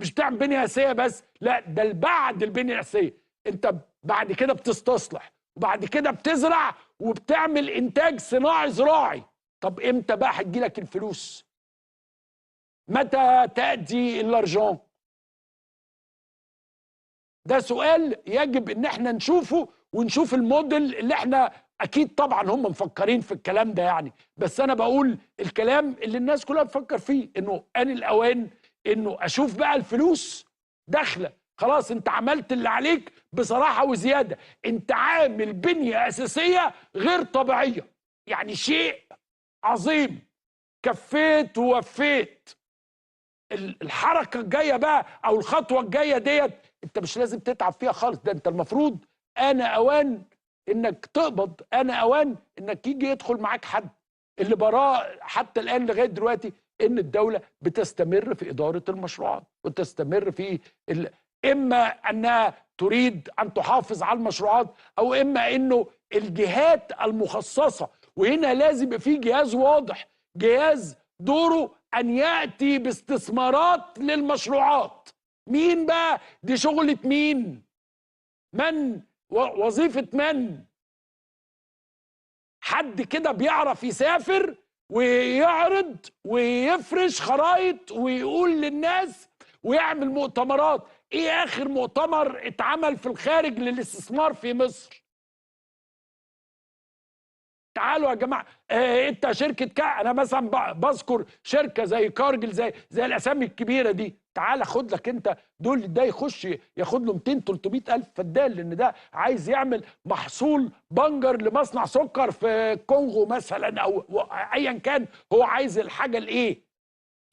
Speaker 2: مش بتعمل بنية أساسية بس، لا ده بعد البنية الأساسية أنت بعد كده بتستصلح، وبعد كده بتزرع وبتعمل إنتاج صناعي زراعي. طب إمتى بقى هتجيلك الفلوس؟ متى تأتي الأرجون؟ ده سؤال يجب ان احنا نشوفه، ونشوف الموديل اللي احنا اكيد طبعا هم مفكرين في الكلام ده يعني، بس انا بقول الكلام اللي الناس كلها بتفكر فيه، انه آن الاوان انه اشوف بقى الفلوس داخله. خلاص انت عملت اللي عليك بصراحه وزياده، انت عامل بنيه اساسيه غير طبيعيه، يعني شيء عظيم، كفيت ووفيت. الحركه الجايه بقى او الخطوه الجايه ديت انت مش لازم تتعب فيها خالص، ده انت المفروض انا اوان انك تقبض، انا اوان انك يجي يدخل معاك حد. اللي براه حتى الان لغايه دلوقتي ان الدوله بتستمر في اداره المشروعات وتستمر في اما انها تريد ان تحافظ على المشروعات، او اما انه الجهات المخصصه، وهنا لازم يبقى في جهاز واضح، جهاز دوره ان ياتي باستثمارات للمشروعات. مين بقى دي؟ شغله مين؟ من؟ وظيفه من؟ حد كده بيعرف يسافر ويعرض ويفرش خرايط ويقول للناس ويعمل مؤتمرات. ايه اخر مؤتمر اتعمل في الخارج للاستثمار في مصر؟ تعالوا يا جماعه، انت شركه انا مثلا بذكر شركه زي كارجل، زي الاسامي الكبيره دي. تعال خد لك انت دول، ده يخش ياخد له 200 300 الف فدان، لان ده عايز يعمل محصول بنجر لمصنع سكر في الكونغو مثلا، او ايا كان هو عايز الحاجه الايه.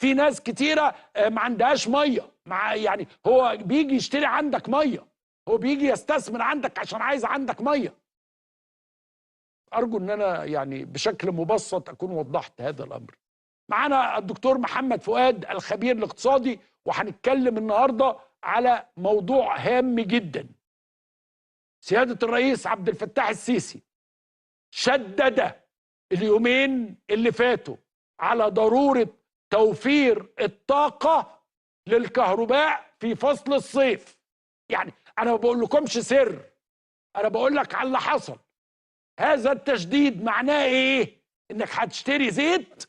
Speaker 2: في ناس كتيره ما عندهاش ميه، يعني هو بيجي يشتري عندك ميه، هو بيجي يستثمر عندك عشان عايز عندك ميه. أرجو أن أنا يعني بشكل مبسط أكون وضحت هذا الأمر. معنا الدكتور محمد فؤاد الخبير الاقتصادي، وهنتكلم النهاردة على موضوع هام جدا. سيادة الرئيس عبد الفتاح السيسي شدد اليومين اللي فاتوا على ضرورة توفير الطاقة للكهرباء في فصل الصيف. يعني أنا ما بقول لكمش سر، أنا بقول لك على اللي حصل. هذا التشديد معناه ايه؟ انك هتشتري زيت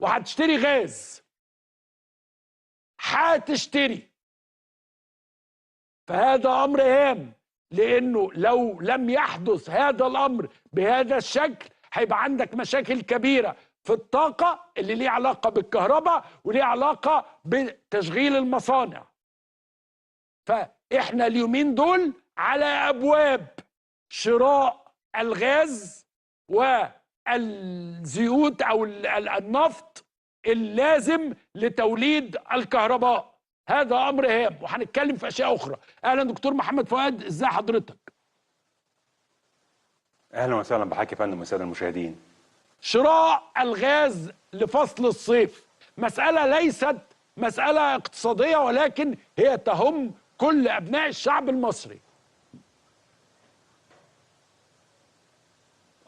Speaker 2: وهتشتري غاز، هتشتري. فهذا امر هام، لانه لو لم يحدث هذا الامر بهذا الشكل هيبقى عندك مشاكل كبيره في الطاقه اللي ليها علاقه بالكهرباء وليها علاقه بتشغيل المصانع. فاحنا اليومين دول على ابواب شراء الغاز والزيوت او النفط اللازم لتوليد الكهرباء. هذا امر هام، وهنتكلم في اشياء اخرى. اهلا دكتور محمد فؤاد، ازاي حضرتك؟
Speaker 6: اهلا وسهلا بحضرتك يا فندم والساده المشاهدين.
Speaker 2: شراء الغاز لفصل الصيف مساله ليست مساله اقتصاديه، ولكن هي تهم كل ابناء الشعب المصري.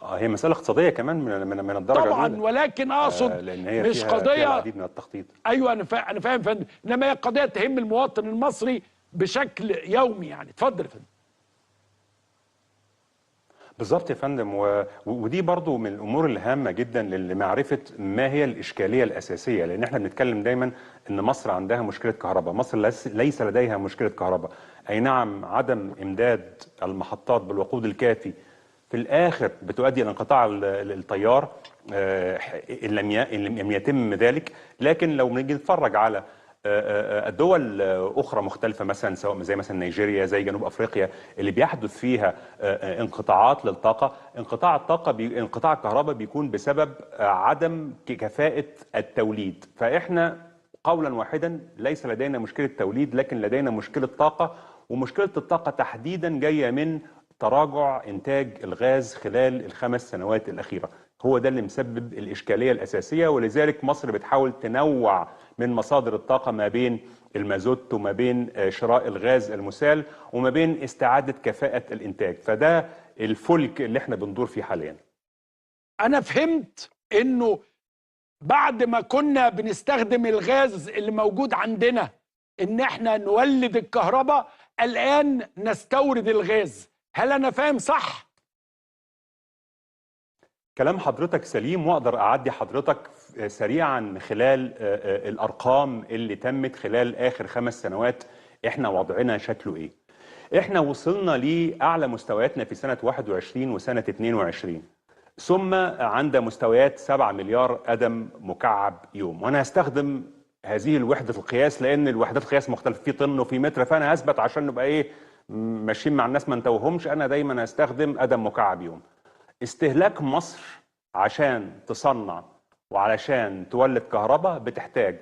Speaker 6: هي مسألة اقتصادية كمان من الدرجة
Speaker 2: طبعا
Speaker 6: الأولى.
Speaker 2: ولكن أقصد
Speaker 6: لأن هي
Speaker 2: مش
Speaker 6: فيها
Speaker 2: قضية
Speaker 6: العديد من التخطيط.
Speaker 2: أيوة أنا فاهم فندم، إنما هي قضية تهم المواطن المصري بشكل يومي. يعني اتفضل يا فندم.
Speaker 6: بالظبط يا فندم، ودي برضو من الأمور الهامة جدا لمعرفة ما هي الإشكالية الأساسية، لأن احنا بنتكلم دايما إن مصر عندها مشكلة كهرباء، مصر ليس لديها مشكلة كهرباء. أي نعم، عدم إمداد المحطات بالوقود الكافي في الآخر بتؤدي إلى انقطاع التيار إن لم يتم ذلك. لكن لو بنيجي نتفرج على الدول أخرى مختلفة، مثلا سواء زي مثلا نيجيريا، زي جنوب أفريقيا، اللي بيحدث فيها انقطاعات للطاقة، انقطاع الكهرباء بيكون بسبب عدم كفاءة التوليد. فإحنا قولا واحدا ليس لدينا مشكلة توليد، لكن لدينا مشكلة طاقة، ومشكلة الطاقة تحديدا جاية من تراجع إنتاج الغاز خلال ال5 سنوات الأخيرة. هو ده اللي مسبب الإشكالية الأساسية، ولذلك مصر بتحاول تنوع من مصادر الطاقة ما بين المازوت وما بين شراء الغاز المسال وما بين استعادة كفاءة الإنتاج. فده الفلك اللي احنا بندور فيه حاليا.
Speaker 2: أنا فهمت إنه بعد ما كنا بنستخدم الغاز اللي موجود عندنا إن احنا نولد الكهرباء، الآن نستورد الغاز. هل أنا فاهم صح؟
Speaker 6: كلام حضرتك سليم، واقدر اعدي حضرتك سريعا خلال الارقام اللي تمت خلال اخر 5 سنوات. احنا وضعنا شكله ايه؟ احنا وصلنا لاعلى مستوياتنا في سنة 21 وسنة 22، ثم عند مستويات 7 مليار قدم مكعب يوم. وانا هستخدم هذه الوحدة القياس لان الوحدات القياس مختلفة، في طن وفي متر، فانا هثبت عشان نبقى ايه ماشيين مع الناس ما نتوهمش. انا دايما هستخدم قدم مكعب يوم. استهلاك مصر عشان تصنع وعلشان تولد كهرباء بتحتاج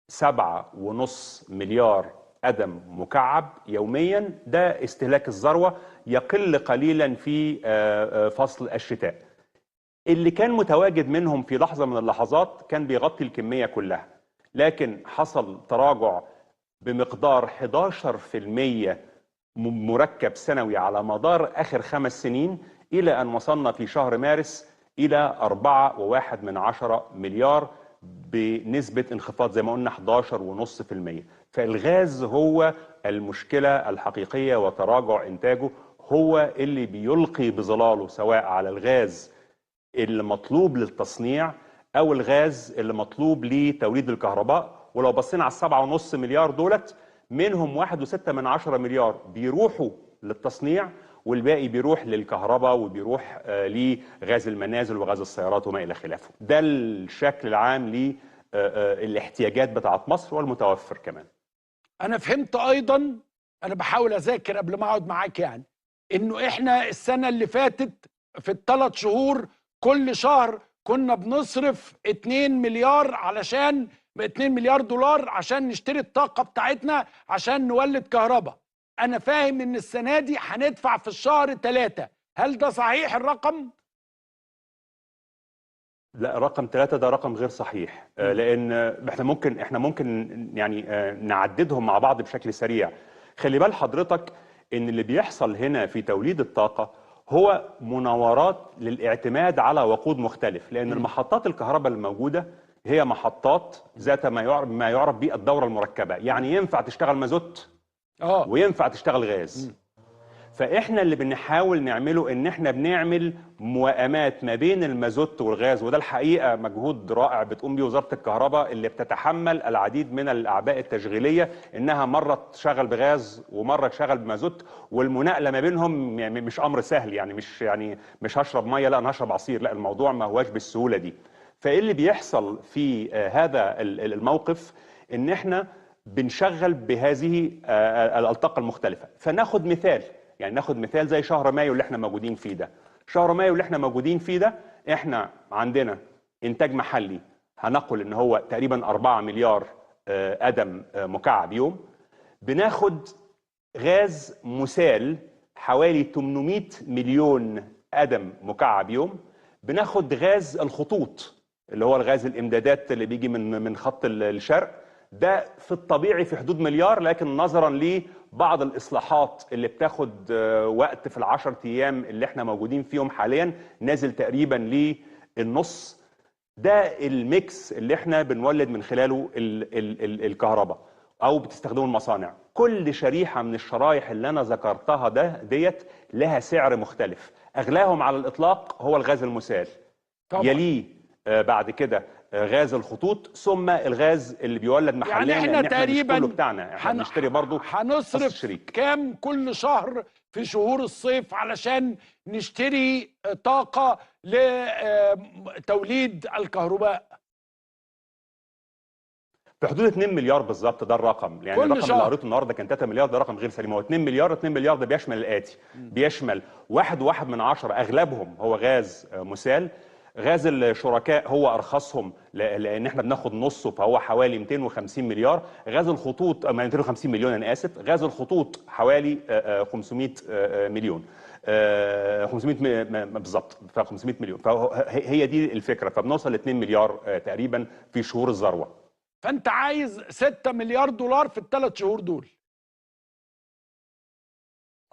Speaker 6: 7.5 مليار قدم مكعب يوميا. ده استهلاك الذروة، يقل قليلا في فصل الشتاء. اللي كان متواجد منهم في لحظة من اللحظات كان بيغطي الكمية كلها، لكن حصل تراجع بمقدار 11% مركب سنوي على مدار آخر 5 سنين، إلى أن وصلنا في شهر مارس إلى 4.1 مليار بنسبة انخفاض زي ما قلنا 11.5%. فالغاز هو المشكلة الحقيقية، وتراجع إنتاجه هو اللي بيلقي بظلاله سواء على الغاز اللي مطلوب للتصنيع أو الغاز اللي مطلوب لتوليد الكهرباء. ولو بصينا على 7.5 مليار دولت، منهم 1.6 مليار بيروحوا للتصنيع، والباقي بيروح للكهرباء وبيروح لغاز المنازل وغاز السيارات وما إلى خلافه. ده الشكل العام للاحتياجات بتاعت مصر والمتوفر كمان.
Speaker 2: أنا فهمت أيضا، أنا بحاول أذاكر قبل ما أقعد معاك، يعني إنه إحنا السنة اللي فاتت في ال3 شهور كل شهر كنا بنصرف 2 مليار علشان 2 مليار دولار عشان نشتري الطاقة بتاعتنا عشان نولد كهرباء. أنا فاهم إن السنة دي هندفع في الشهر 3، هل ده صحيح الرقم؟
Speaker 6: لا، رقم 3 ده رقم غير صحيح، لأن احنا ممكن يعني نعددهم مع بعض بشكل سريع. خلي بال حضرتك إن اللي بيحصل هنا في توليد الطاقة هو مناورات للاعتماد على وقود مختلف، لأن المحطات الكهرباء الموجودة هي محطات ذات ما يعرف بالدورة المركبة، يعني ينفع تشتغل مازوت وينفع تشتغل غاز. فاحنا اللي بنحاول نعمله ان احنا بنعمل موائمات ما بين المازوت والغاز، وده الحقيقه مجهود رائع بتقوم بيه وزاره الكهرباء، اللي بتتحمل العديد من الاعباء التشغيليه، انها مره تشغل بغاز ومره تشغل بمازوت، والمناقله ما بينهم يعني مش امر سهل، يعني مش هشرب ميه لا انا هشرب عصير، لا الموضوع ما هواش بالسهوله دي. فايه اللي بيحصل في هذا الموقف؟ ان احنا بنشغل بهذه الطاقه المختلفه. فناخد مثال، يعني ناخد مثال زي شهر مايو اللي احنا موجودين فيه ده. شهر مايو اللي احنا موجودين فيه ده احنا عندنا انتاج محلي هنقول ان هو تقريبا 4 مليار قدم مكعب يوم. بناخد غاز مسال حوالي 800 مليون قدم مكعب يوم. بناخد غاز الخطوط اللي هو الغاز الامدادات اللي بيجي من خط الشرق، ده في الطبيعي في حدود مليار، لكن نظرا لبعض الإصلاحات اللي بتاخد وقت في ال10 أيام اللي احنا موجودين فيهم حاليا نازل تقريبا للنص. ده الميكس اللي احنا بنولد من خلاله الكهرباء أو بتستخدمه المصانع. كل شريحة من الشرايح اللي أنا ذكرتها ديت لها سعر مختلف، أغلاهم على الإطلاق هو الغاز المسال، يليه بعد كده غاز الخطوط، ثم الغاز اللي بيولد محليا.
Speaker 2: يعني احنا تقريبا
Speaker 6: مش كله بتاعنا، احنا بنشتري برضه
Speaker 2: هنصرف كام كل شهر في شهور الصيف علشان نشتري طاقة لتوليد الكهرباء؟
Speaker 6: في حدود 2 مليار بالظبط، ده الرقم. يعني الرقم اللي قريته النهارده كان 3 مليار، ده رقم غير سليم. هو 2 مليار، 2 مليار ده بيشمل الآتي، بيشمل 1.1 اغلبهم هو غاز مسال. غاز الشركاء هو ارخصهم لان احنا بناخد نصه، فهو حوالي 250 مليار. غاز الخطوط 250 مليون، انا اسف. غاز الخطوط حوالي 500 مليون، 500 بالظبط، ف 500 مليون. فهي دي الفكره، فبنوصل ل 2 مليار تقريبا في شهور الذروه.
Speaker 2: فانت عايز 6 مليار دولار في ال3 شهور دول؟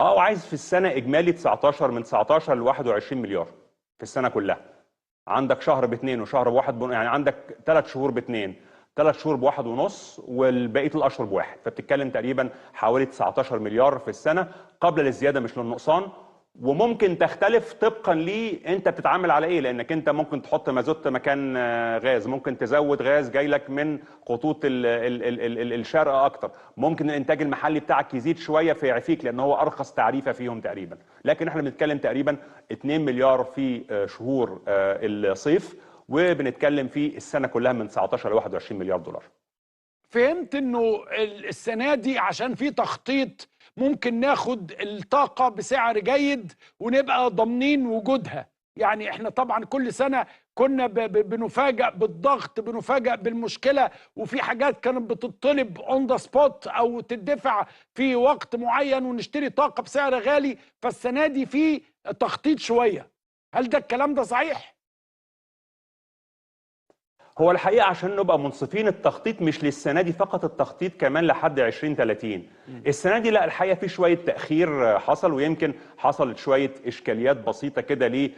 Speaker 6: وعايز في السنه اجمالي 19 من 19 ل 21 مليار في السنه كلها. عندك شهر ب2 وشهر ب1، يعني عندك 3 شهور ب2، 3 شهور ب1.5، والبقيه الاشهر ب1. فبتتكلم تقريبا حوالي 19 مليار في السنه، قبل للزياده مش للنقصان. وممكن تختلف طبقا انت بتتعامل على ايه، لانك انت ممكن تحط مازوت مكان غاز، ممكن تزود غاز جاي لك من خطوط الشرق اكتر، ممكن الانتاج المحلي بتاعك يزيد شويه فيعفيك لان هو ارخص تعريفه فيهم تقريبا. لكن احنا بنتكلم تقريبا 2 مليار في شهور الصيف، وبنتكلم في السنه كلها من 19 ل 21 مليار دولار.
Speaker 2: فهمت انه السنه دي عشان في تخطيط ممكن ناخد الطاقة بسعر جيد ونبقى ضامنين وجودها. يعني احنا طبعا كل سنة كنا بنفاجأ بالضغط، بنفاجأ بالمشكلة، وفي حاجات كانت بتطلب اون ذا سبوت او تدفع في وقت معين ونشتري طاقة بسعر غالي. فالسنة دي في تخطيط شوية، هل ده الكلام ده صحيح؟
Speaker 6: هو الحقيقة عشان نبقى منصفين، التخطيط مش للسنة دي فقط، التخطيط كمان لحد 2030. السنة دي لا، الحقيقة في شوية تأخير حصل، ويمكن حصلت شوية إشكاليات بسيطة كده ليه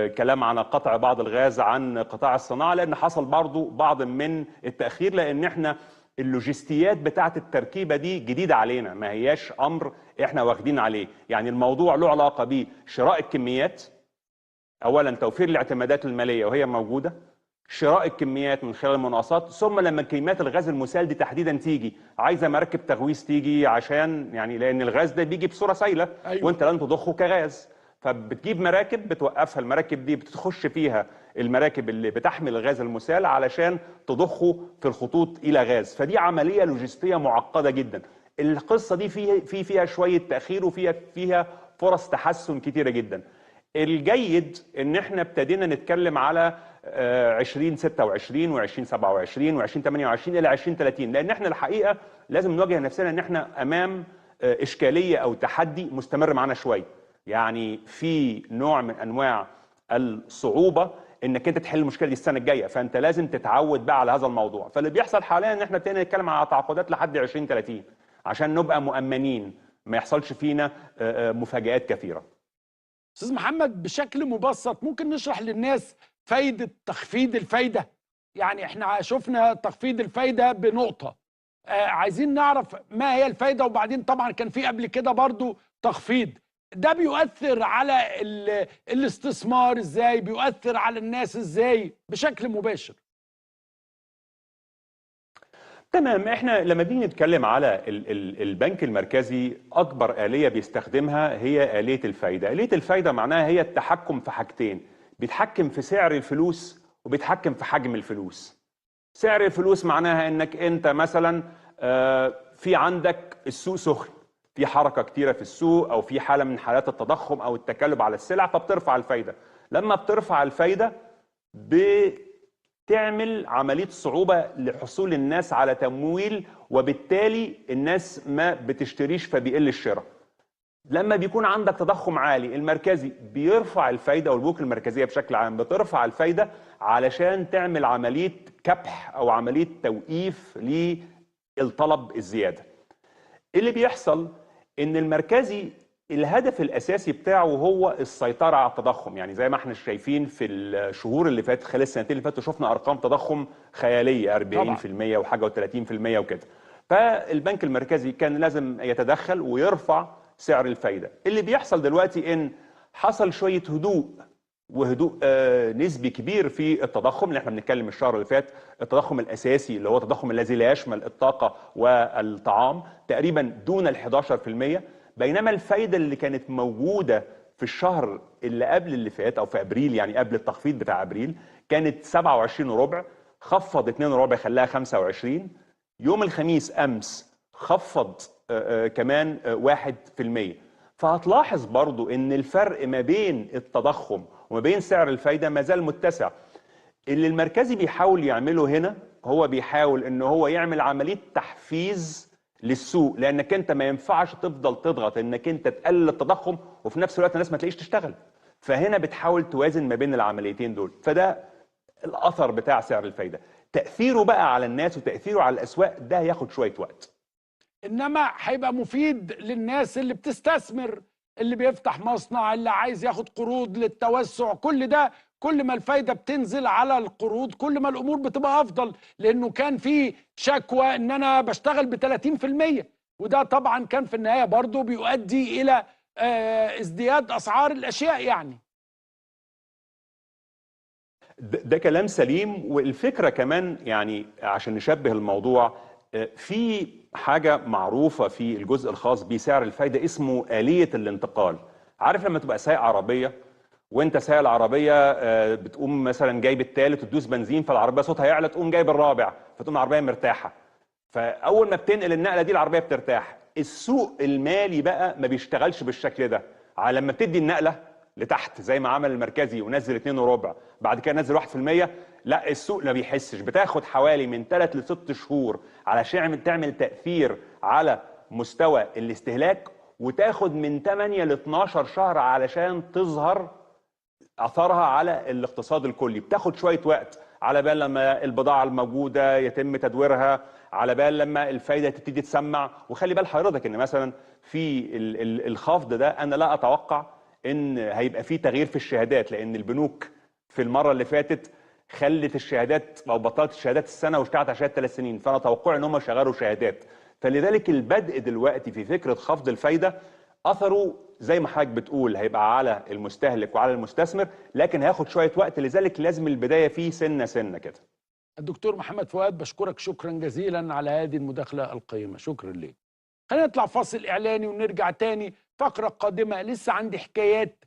Speaker 6: كلام عن قطع بعض الغاز عن قطاع الصناعة، لأن حصل برضو بعض من التأخير، لأن احنا اللوجستيات بتاعت التركيبة دي جديدة علينا، ما هياش أمر احنا واخدين عليه. يعني الموضوع له علاقة بشراء الكميات، أولا توفير الاعتمادات المالية وهي موجودة، شراء الكميات من خلال المناقصات، ثم لما كميات الغاز المسال دي تحديدا تيجي عايزه مراكب تغويص تيجي، عشان يعني لان الغاز ده بيجي بصوره سايله.
Speaker 2: أيوة.
Speaker 6: وانت لن تضخه كغاز، فبتجيب مراكب بتوقفها، المراكب دي بتخش فيها المراكب اللي بتحمل الغاز المسال علشان تضخه في الخطوط الى غاز. فدي عمليه لوجستيه معقده جدا. القصه دي فيها شويه تاخير، وفيها فرص تحسن كتيره جدا. الجيد ان احنا ابتدينا نتكلم على 2026 و2027 و2028 الى 2030، لان احنا الحقيقه لازم نواجه نفسنا ان احنا امام اشكاليه او تحدي مستمر معانا شويه. يعني في نوع من انواع الصعوبه انك انت تحل المشكله دي السنه الجايه، فانت لازم تتعود بقى على هذا الموضوع. فاللي بيحصل حاليا ان احنا ابتدينا نتكلم على تعاقدات لحد 2030 عشان نبقى مؤمنين ما يحصلش فينا مفاجآت كثيره.
Speaker 2: استاذ محمد، بشكل مبسط ممكن نشرح للناس فايدة تخفيض الفايدة؟ يعني احنا شفنا تخفيض الفايدة بنقطة، عايزين نعرف ما هي الفايدة، وبعدين طبعا كان في قبل كده برضو تخفيض. ده بيؤثر على الاستثمار ازاي؟ بيؤثر على الناس ازاي بشكل مباشر؟
Speaker 6: تمام. احنا لما بنيجي نتكلم على البنك المركزي، اكبر آلية بيستخدمها هي آلية الفايدة. آلية الفايدة معناها هي التحكم في حاجتين، بيتحكم في سعر الفلوس وبيتحكم في حجم الفلوس. سعر الفلوس معناها انك انت مثلا في عندك السوق سخن، في حركة كتيرة في السوق، او في حالة من حالات التضخم او التكالب على السلع، فبترفع الفايدة. لما بترفع الفايدة تعمل عملية صعوبة لحصول الناس على تمويل، وبالتالي الناس ما بتشتريش فبيقل الشراء. لما بيكون عندك تضخم عالي، المركزي بيرفع الفايدة، والبنوك المركزية بشكل عام بترفع الفايدة علشان تعمل عملية كبح أو عملية توقيف للطلب الزيادة. اللي بيحصل إن المركزي الهدف الأساسي بتاعه هو السيطرة على التضخم. يعني زي ما احنا شايفين في الشهور اللي فاتت، خلال السنتين اللي فاتوا شفنا أرقام تضخم خيالية، 40% وحاجة و30% وكده. فالبنك المركزي كان لازم يتدخل ويرفع سعر الفايدة. اللي بيحصل دلوقتي إن حصل شوية هدوء نسبي كبير في التضخم اللي احنا بنتكلم الشهر اللي فات. التضخم الأساسي اللي هو التضخم الذي لا يشمل الطاقة والطعام تقريبا دون 11%، بينما الفايدة اللي كانت موجودة في الشهر اللي قبل اللي فات أو في أبريل، يعني قبل التخفيض بتاع أبريل، كانت 27.25، خفض 2.25 خلاها 25. يوم الخميس أمس خفض كمان 1%. فهتلاحظ برضو إن الفرق ما بين التضخم وما بين سعر الفايدة ما زال متسع. اللي المركزي بيحاول يعمله هنا هو بيحاول إن هو يعمل عملية تحفيز للسوق، لانك انت ما ينفعش تفضل تضغط انك انت تقلل التضخم وفي نفس الوقت الناس ما تلاقيش تشتغل. فهنا بتحاول توازن ما بين العمليتين دول. فده الاثر بتاع سعر الفايده. تاثيره بقى على الناس وتاثيره على الاسواق ده هياخد شويه وقت،
Speaker 2: انما هيبقى مفيد للناس اللي بتستثمر، اللي بيفتح مصنع، اللي عايز ياخد قروض للتوسع. كل ده كل ما الفايدة بتنزل على القروض كل ما الأمور بتبقى أفضل، لأنه كان في شكوى إن أنا بشتغل ب30%، وده طبعا كان في النهاية برضو بيؤدي إلى ازدياد أسعار الأشياء. يعني
Speaker 6: ده كلام سليم. والفكرة كمان يعني عشان نشبه الموضوع، في حاجة معروفة في الجزء الخاص بسعر الفايدة اسمه آلية الانتقال. عارف لما تبقى سايق عربية وانت سايق العربيه بتقوم مثلا جايب الثالث وتدوس بنزين فالعربيه صوتها يعلى، تقوم جايب الرابع فتقوم العربيه مرتاحه. فاول ما بتنقل النقله دي العربيه بترتاح. السوق المالي بقى ما بيشتغلش بالشكل ده. على لما بتدي النقله لتحت زي ما عمل المركزي ونزل 2.25 بعد كده نزل 1%، لا السوق ما بيحسش. بتاخد حوالي من 3 ل6 شهور علشان تعمل تاثير على مستوى الاستهلاك، وتاخد من 8 ل 12 شهر علشان تظهر اثرها على الاقتصاد الكلي. بتاخد شويه وقت على بال لما البضاعه الموجوده يتم تدويرها، على بال لما الفايده تبتدي تسمع. وخلي بال حضرتك ان مثلا في الخفض ده انا لا اتوقع ان هيبقى فيه تغيير في الشهادات، لان البنوك في المره اللي فاتت خلت الشهادات او بطلت الشهادات السنه واشتغلت على شهاده 3 سنين، فانا توقعي ان هم يشغلوا شهادات. فلذلك البدء دلوقتي في فكره خفض الفايده اثره زي ما حضرتك بتقول هيبقى على المستهلك وعلى المستثمر، لكن هياخد شويه وقت، لذلك لازم البدايه فيه سنه سنه كده.
Speaker 2: الدكتور محمد فؤاد بشكرك شكرا جزيلا على هذه المداخله القيمه، شكرا ليك. خلينا نطلع فاصل اعلاني ونرجع تاني فقره قادمه، لسه عندي حكايات